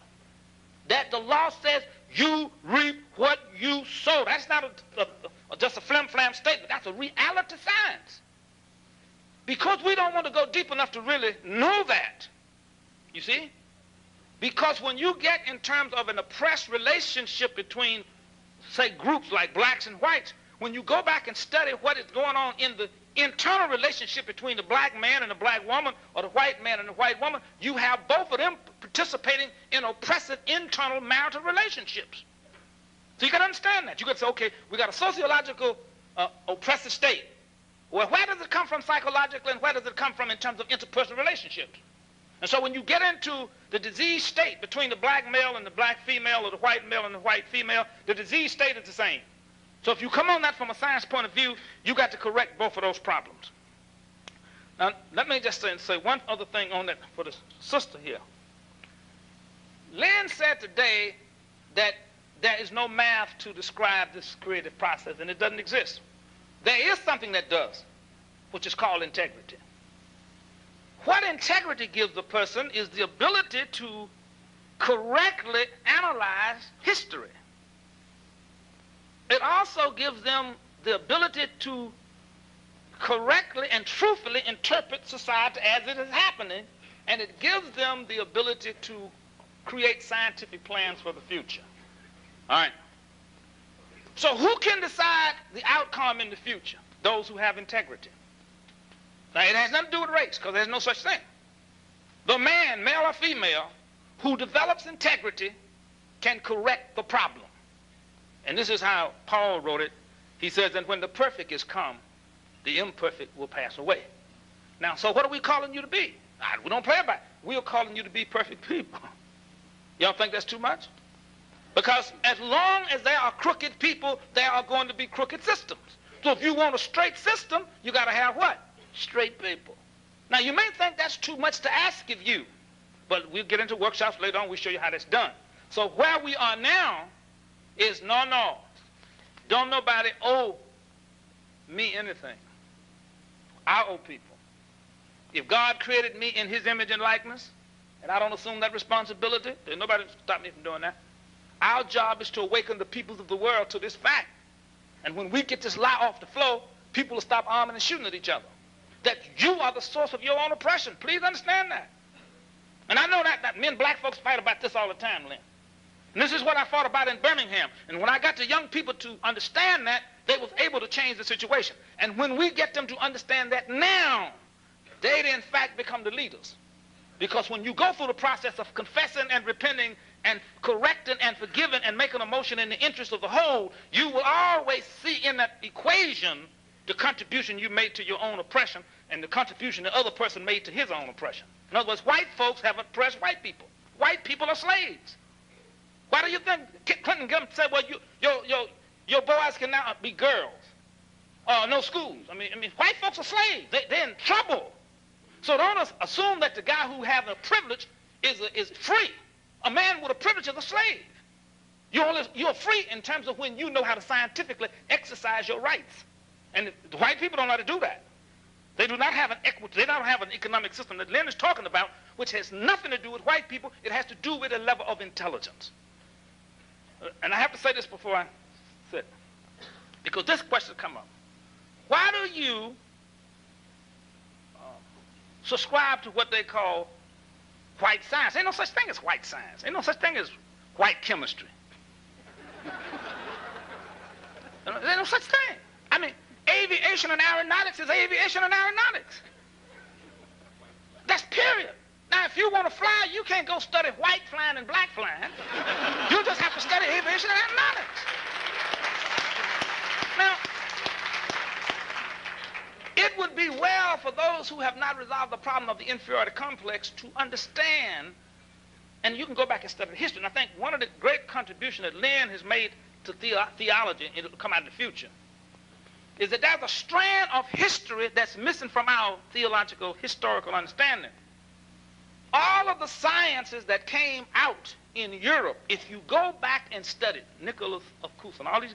That the law says you reap what you sow. That's not just a flim-flam statement. That's a reality science. Because we don't want to go deep enough to really know that. You see? Because when you get in terms of an oppressed relationship between, say, groups like blacks and whites, when you go back and study what is going on in the internal relationship between the black man and the black woman, or the white man and the white woman, you have both of them participating in oppressive internal marital relationships. So you can understand that. You can say, okay, we got a sociological oppressive state. Well, where does it come from psychologically, and where does it come from in terms of interpersonal relationships? And so when you get into the disease state between the black male and the black female, or the white male and the white female, the disease state is the same. So if you come on that from a science point of view, you got to correct both of those problems. Now, let me just say one other thing on that for the sister here. Lynn said today that there is no math to describe this creative process, and it doesn't exist. There is something that does, which is called integrity. What integrity gives a person is the ability to correctly analyze history. It also gives them the ability to correctly and truthfully interpret society as it is happening, and it gives them the ability to create scientific plans for the future. All right. So who can decide the outcome in the future? Those who have integrity. Now, it has nothing to do with race, because there's no such thing. The man, male or female, who develops integrity can correct the problem. And this is how Paul wrote it. He says, and when the perfect is come, the imperfect will pass away. Now, so what are we calling you to be? We don't play about it. We are calling you to be perfect people. Y'all think that's too much? Because as long as there are crooked people, there are going to be crooked systems. So if you want a straight system, you got to have what? Straight people. Now, you may think that's too much to ask of you, but we'll get into workshops later on. We'll show you how that's done. So where we are now is no. Don't nobody owe me anything. I owe people. If God created me in his image and likeness, and I don't assume that responsibility, there's nobody to stop me from doing that. Our job is to awaken the peoples of the world to this fact. And when we get this lie off the floor, people will stop arming and shooting at each other. That you are the source of your own oppression. Please understand that. And I know that men, black folks, fight about this all the time, Lynn. And this is what I fought about in Birmingham. And when I got the young people to understand that, they was able to change the situation. And when we get them to understand that now, they in fact become the leaders. Because when you go through the process of confessing and repenting and correcting and forgiving and making a motion in the interest of the whole, you will always see in that equation the contribution you made to your own oppression and the contribution the other person made to his own oppression. In other words, white folks have oppressed white people. White people are slaves. Why do you think Clinton said, well, your boys can now be girls? No schools. I mean, white folks are slaves. They're in trouble. So don't assume that the guy who has a privilege is free. A man with a privilege is a slave. You're free in terms of when you know how to scientifically exercise your rights. And the white people don't know how to do that. They do not have an equity. They don't have an economic system that Lynn is talking about, which has nothing to do with white people. It has to do with a level of intelligence. And I have to say this before I sit, because this question come up. Why do you subscribe to what they call white science? Ain't no such thing as white science. Ain't no such thing as white chemistry. There's no such thing. I mean, aviation and aeronautics is aviation and aeronautics. That's period. Now, if you want to fly, you can't go study white flying and black flying. You just have to study aviation and aeronautics. Now, it would be well for those who have not resolved the problem of the inferiority complex to understand, and you can go back and study history, and I think one of the great contributions that Lynn has made to theology, and it'll come out in the future, is that there's a strand of history that's missing from our theological, historical understanding. All of the sciences that came out in Europe, if you go back and study Nicholas of Cusa and all these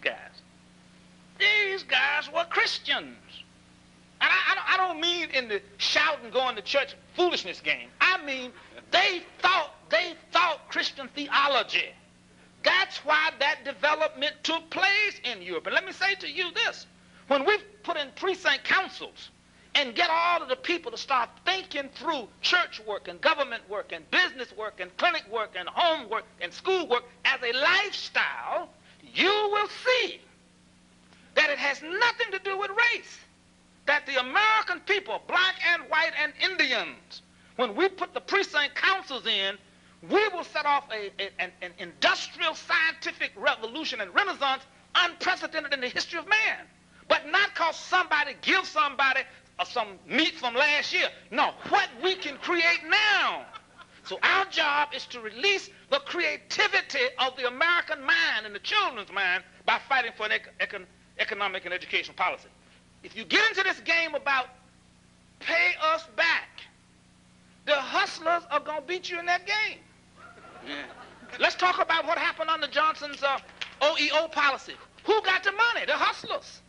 guys were Christians. And I don't mean in the shout and going to church foolishness game. I mean they thought Christian theology. That's why that development took place in Europe. And let me say to you this. When we put in precinct councils, and get all of the people to start thinking through church work and government work and business work and clinic work and home work and school work as a lifestyle, you will see that it has nothing to do with race. That the American people, black and white and Indians, when we put the precinct councils in, we will set off an industrial scientific revolution and renaissance unprecedented in the history of man. But not because somebody gives somebody some meat from last year. No, what we can create now. So our job is to release the creativity of the American mind and the children's mind by fighting for an economic and educational policy. If you get into this game about pay us back, the hustlers are going to beat you in that game. Yeah. Let's talk about what happened under Johnson's OEO policy. Who got the money? The hustlers.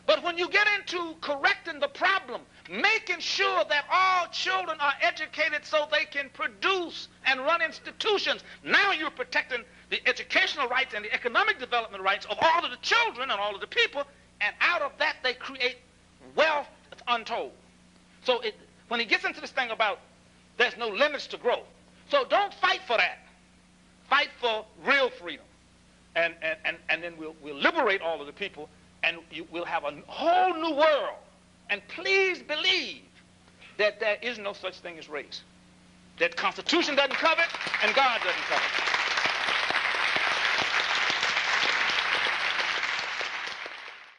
But when you get into correcting the problem, making sure that all children are educated so they can produce and run institutions, now you're protecting the educational rights and the economic development rights of all of the children and all of the people, and out of that they create wealth that's untold. So when he gets into this thing about there's no limits to growth, so don't fight for that. Fight for real freedom. And then we'll liberate all of the people, and we'll have a whole new world. And please believe that there is no such thing as race. That the Constitution doesn't cover it, and God doesn't cover it.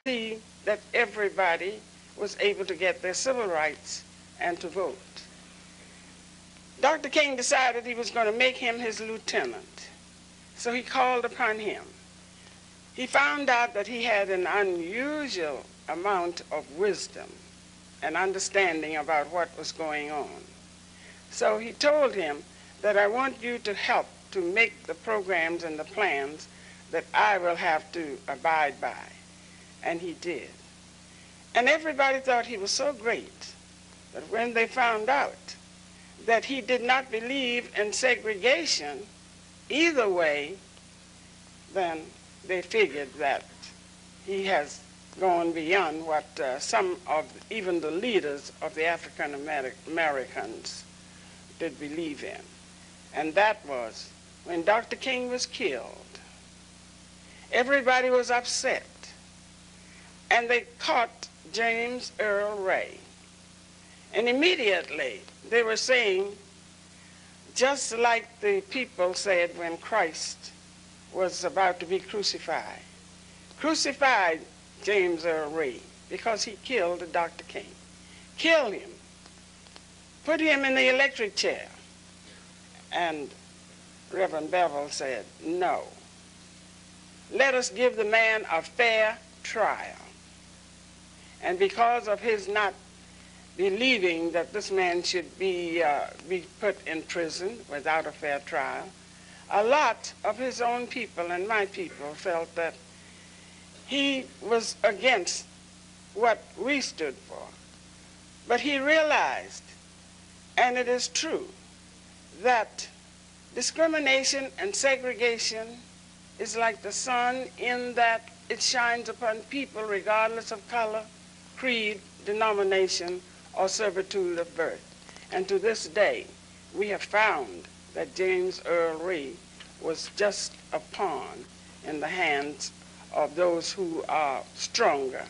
See that everybody was able to get their civil rights and to vote. Dr. King decided he was going to make him his lieutenant. So he called upon him. He found out that he had an unusual amount of wisdom and understanding about what was going on. So he told him that I want you to help to make the programs and the plans that I will have to abide by. And he did. And everybody thought he was so great that when they found out that he did not believe in segregation either way, then they figured that he has gone beyond what some of even the leaders of the African Americans did believe in. And that was when Dr. King was killed. Everybody was upset. And they caught James Earl Ray. And immediately they were saying, just like the people said when Christ was about to be crucified, crucified James Earl Ray because he killed Dr. King. Killed him. Put him in the electric chair. And Reverend Bevel said, no. Let us give the man a fair trial. And because of his not believing that this man should be put in prison without a fair trial, a lot of his own people and my people felt that he was against what we stood for. But he realized, and it is true, that discrimination and segregation is like the sun in that it shines upon people regardless of color, creed, denomination, or servitude of birth. And to this day, we have found that James Earl Ray was just a pawn in the hands of those who are stronger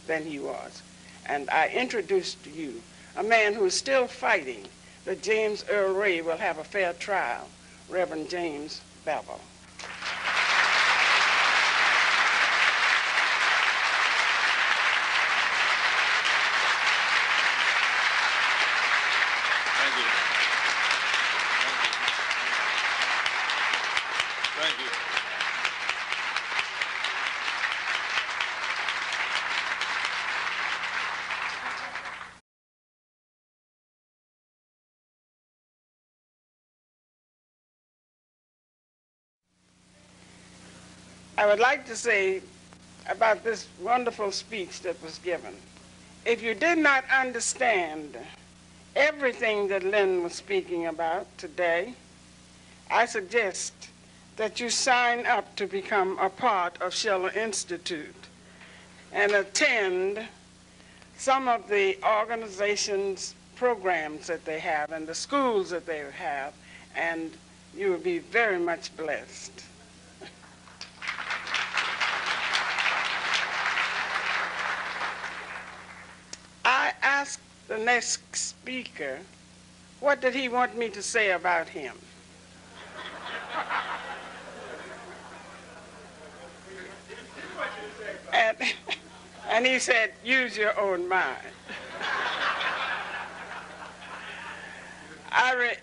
than he was. And I introduce to you a man who is still fighting that James Earl Ray will have a fair trial, Reverend James Bevel. I would like to say about this wonderful speech that was given. If you did not understand everything that Lynn was speaking about today, I suggest that you sign up to become a part of Schiller Institute and attend some of the organizations, programs that they have, and the schools that they have, and you will be very much blessed. I asked the next speaker, what did he want me to say about him? And he said, use your own mind.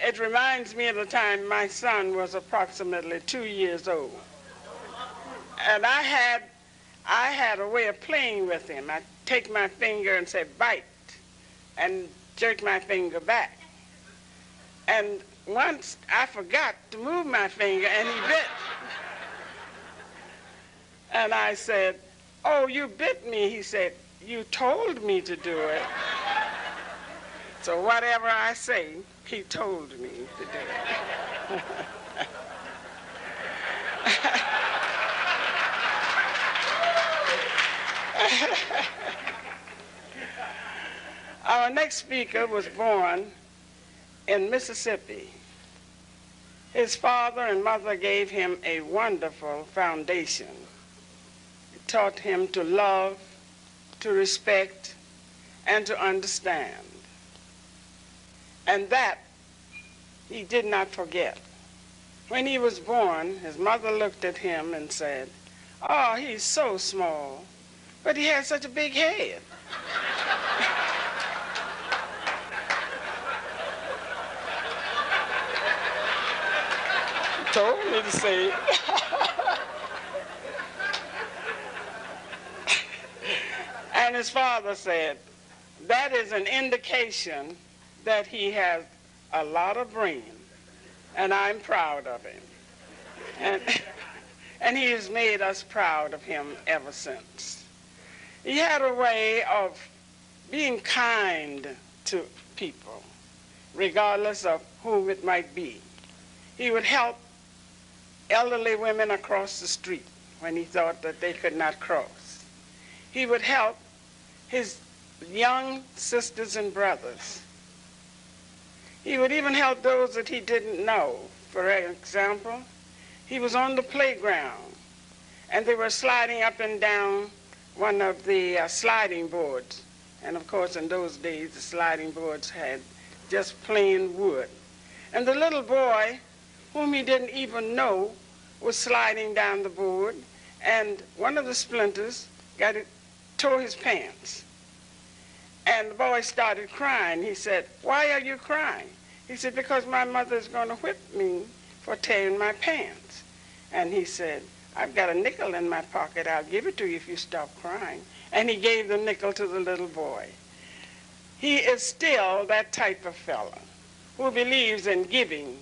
It reminds me of the time my son was approximately 2 years old. And I had a way of playing with him. I'd take my finger and say, bite, and jerk my finger back. And once I forgot to move my finger, and he bit. And I said, oh, you bit me. He said, you told me to do it. So whatever I say, he told me to do it. Our next speaker was born in Mississippi. His father and mother gave him a wonderful foundation. It taught him to love, to respect, and to understand. And that he did not forget. When he was born, his mother looked at him and said, oh, he's so small, but he has such a big head. He told me to say it. And his father said, that is an indication that he has a lot of brain, and I'm proud of him. And he has made us proud of him ever since. He had a way of being kind to people, regardless of whom it might be. He would help elderly women across the street when he thought that they could not cross. He would help his young sisters and brothers. He would even help those that he didn't know. For example, he was on the playground, and they were sliding up and down one of the sliding boards. And of course, in those days, the sliding boards had just plain wood. And the little boy, whom he didn't even know, was sliding down the board, and one of the splinters tore his pants. And the boy started crying. He said, why are you crying? He said, because my mother's going to whip me for tearing my pants. And he said, I've got a nickel in my pocket. I'll give it to you if you stop crying. And he gave the nickel to the little boy. He is still that type of fellow who believes in giving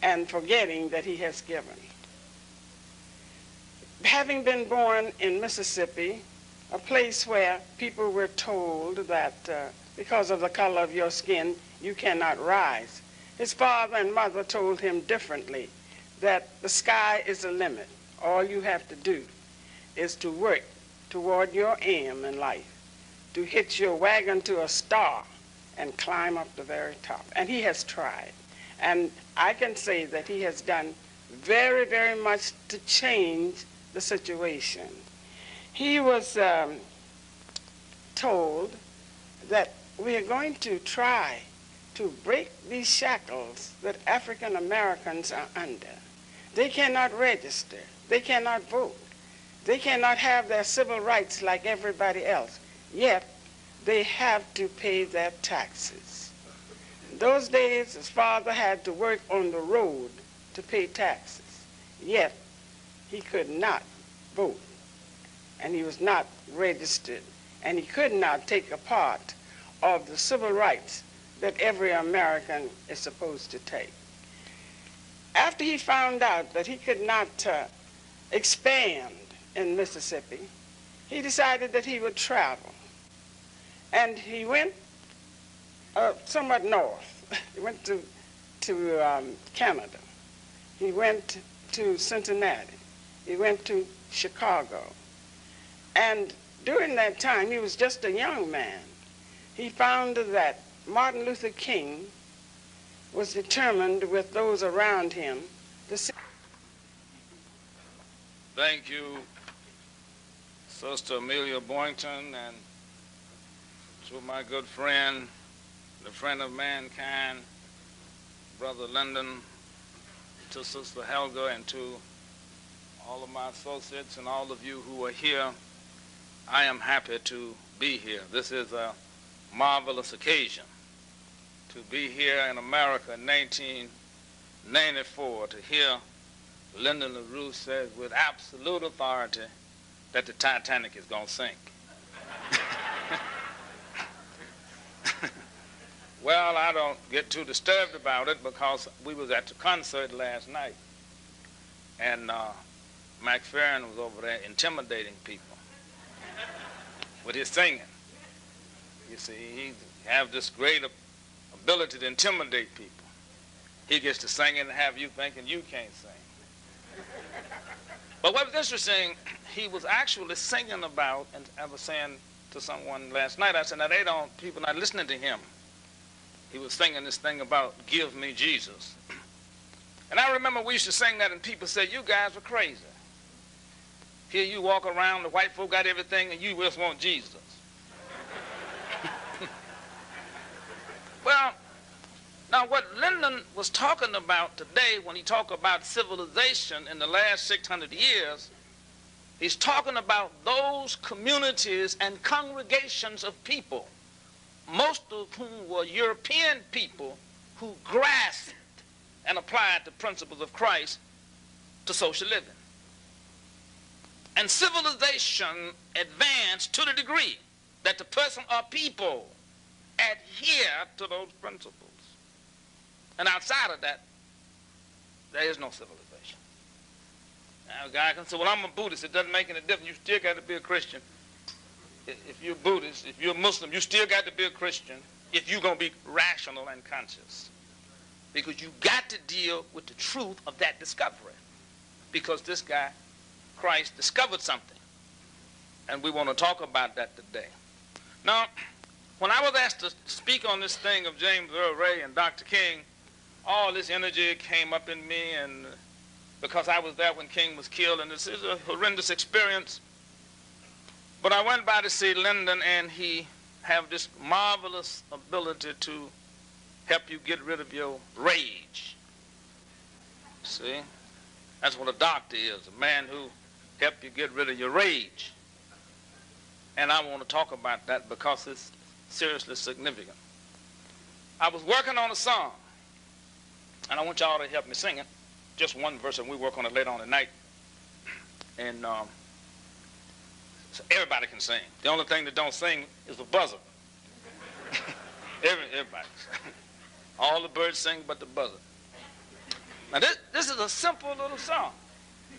and forgetting that he has given. Having been born in Mississippi, a place where people were told that because of the color of your skin, you cannot rise. His father and mother told him differently, that the sky is the limit. All you have to do is to work toward your aim in life, to hitch your wagon to a star and climb up the very top. And he has tried. And I can say that he has done very, very much to change the situation. He was told that we are going to try to break these shackles that African Americans are under. They cannot register. They cannot vote. They cannot have their civil rights like everybody else. Yet, they have to pay their taxes. In those days, his father had to work on the road to pay taxes. Yet, he could not vote. And he was not registered. And he could not take a part of the civil rights that every American is supposed to take. After he found out that he could not expand in Mississippi, he decided that he would travel. And he went somewhat north. He went to Canada. He went to Cincinnati. He went to Chicago. And during that time, he was just a young man. He found that Martin Luther King was determined with those around him to see. Thank you, Sister Amelia Boynton, and to my good friend, the friend of mankind, Brother Lyndon, to Sister Helga, and to all of my associates and all of you who are here. I am happy to be here. This is a marvelous occasion to be here in America in 1994 to hear Lyndon LaRouche say with absolute authority that the Titanic is going to sink. Well, I don't get too disturbed about it because we was at the concert last night, and McFerrin was over there intimidating people with his singing. You see, he have this great ability to intimidate people. He gets to sing and have you thinking you can't sing. But what was interesting, he was actually singing about, and I was saying to someone last night, I said, now people not listening to him. He was singing this thing about, give me Jesus. And I remember we used to sing that and people said, you guys are crazy. Here you walk around, the white folk got everything and you just want Jesus. Well, now what Lyndon was talking about today when he talked about civilization in the last 600 years, he's talking about those communities and congregations of people, most of whom were European people who grasped and applied the principles of Christ to social living. And civilization advanced to the degree that the person or people adhere to those principles. And outside of that, there is no civilization. Now a guy can say, well, I'm a Buddhist. It doesn't make any difference. You still got to be a Christian. If you're Buddhist, if you're a Muslim, you still got to be a Christian if you're going to be rational and conscious. Because you got to deal with the truth of that discovery. Because this guy, Christ, discovered something. And we want to talk about that today. Now, when I was asked to speak on this thing of James Earl Ray and Dr. King, all this energy came up in me, and because I was there when King was killed, and this is a horrendous experience. But I went by to see Lyndon, and he have this marvelous ability to help you get rid of your rage. See? That's what a doctor is, a man who help you get rid of your rage. And I want to talk about that because it's seriously significant. I was working on a song, and I want y'all to help me sing it. Just one verse, and we work on it later on tonight. And so everybody can sing. The only thing that don't sing is the buzzer. Everybody. All the birds sing but the buzzer. Now this is a simple little song,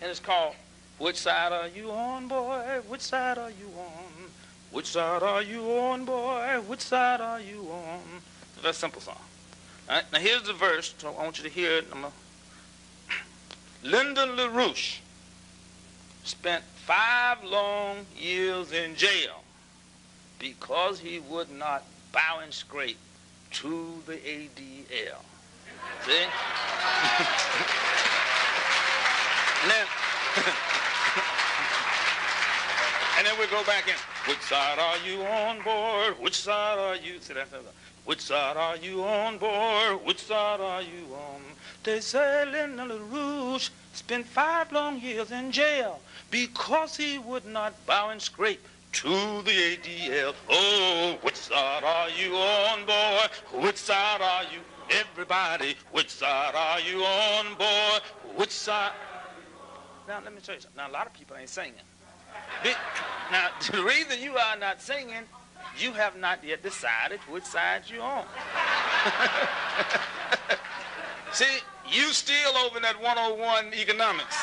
and it's called, which side are you on, boy? Which side are you on? Which side are you on, boy? Which side are you on? It's a very simple song. All right, now here's the verse, so I want you to hear it. Lyndon LaRouche spent 5 long years in jail because he would not bow and scrape to the ADL. See? and then we go back in. Which side are you on, boy? Which side are you? See that? Which side are you on, boy? Which side are you on? They say Lyndon LaRouche spent 5 long years in jail because he would not bow and scrape to the ADL. Oh, which side are you on, boy? Which side are you? Everybody, which side are you on, boy? Which side? Now, let me tell you something. Now, a lot of people ain't singing. Now, the reason you are not singing, you have not yet decided which side you're on. See, you still over in that 101 economics.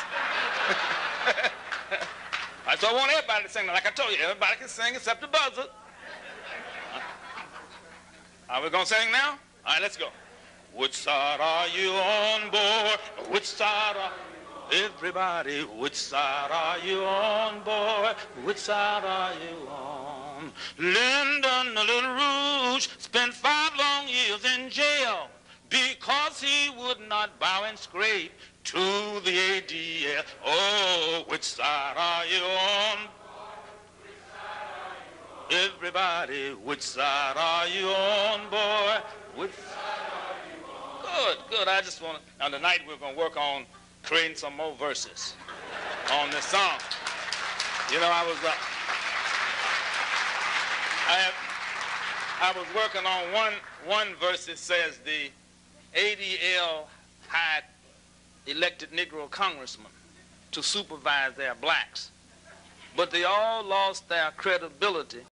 So I want everybody to sing. Like I told you, everybody can sing except the buzzer. Are we going to sing now? All right, let's go. Which side are you on, boy? Which side are you on? Everybody, which side are you on, boy? Which side are you on? Lyndon Little Rouge spent 5 long years in jail because he would not bow and scrape to the ADL. Oh, which side are you on? Everybody, which side are you on, boy? Which side are you on? Good. I just want to, now tonight we're going to work on creating some more verses on this song. You know, I was working on one verse that says the ADL hired elected Negro congressmen to supervise their blacks, but they all lost their credibility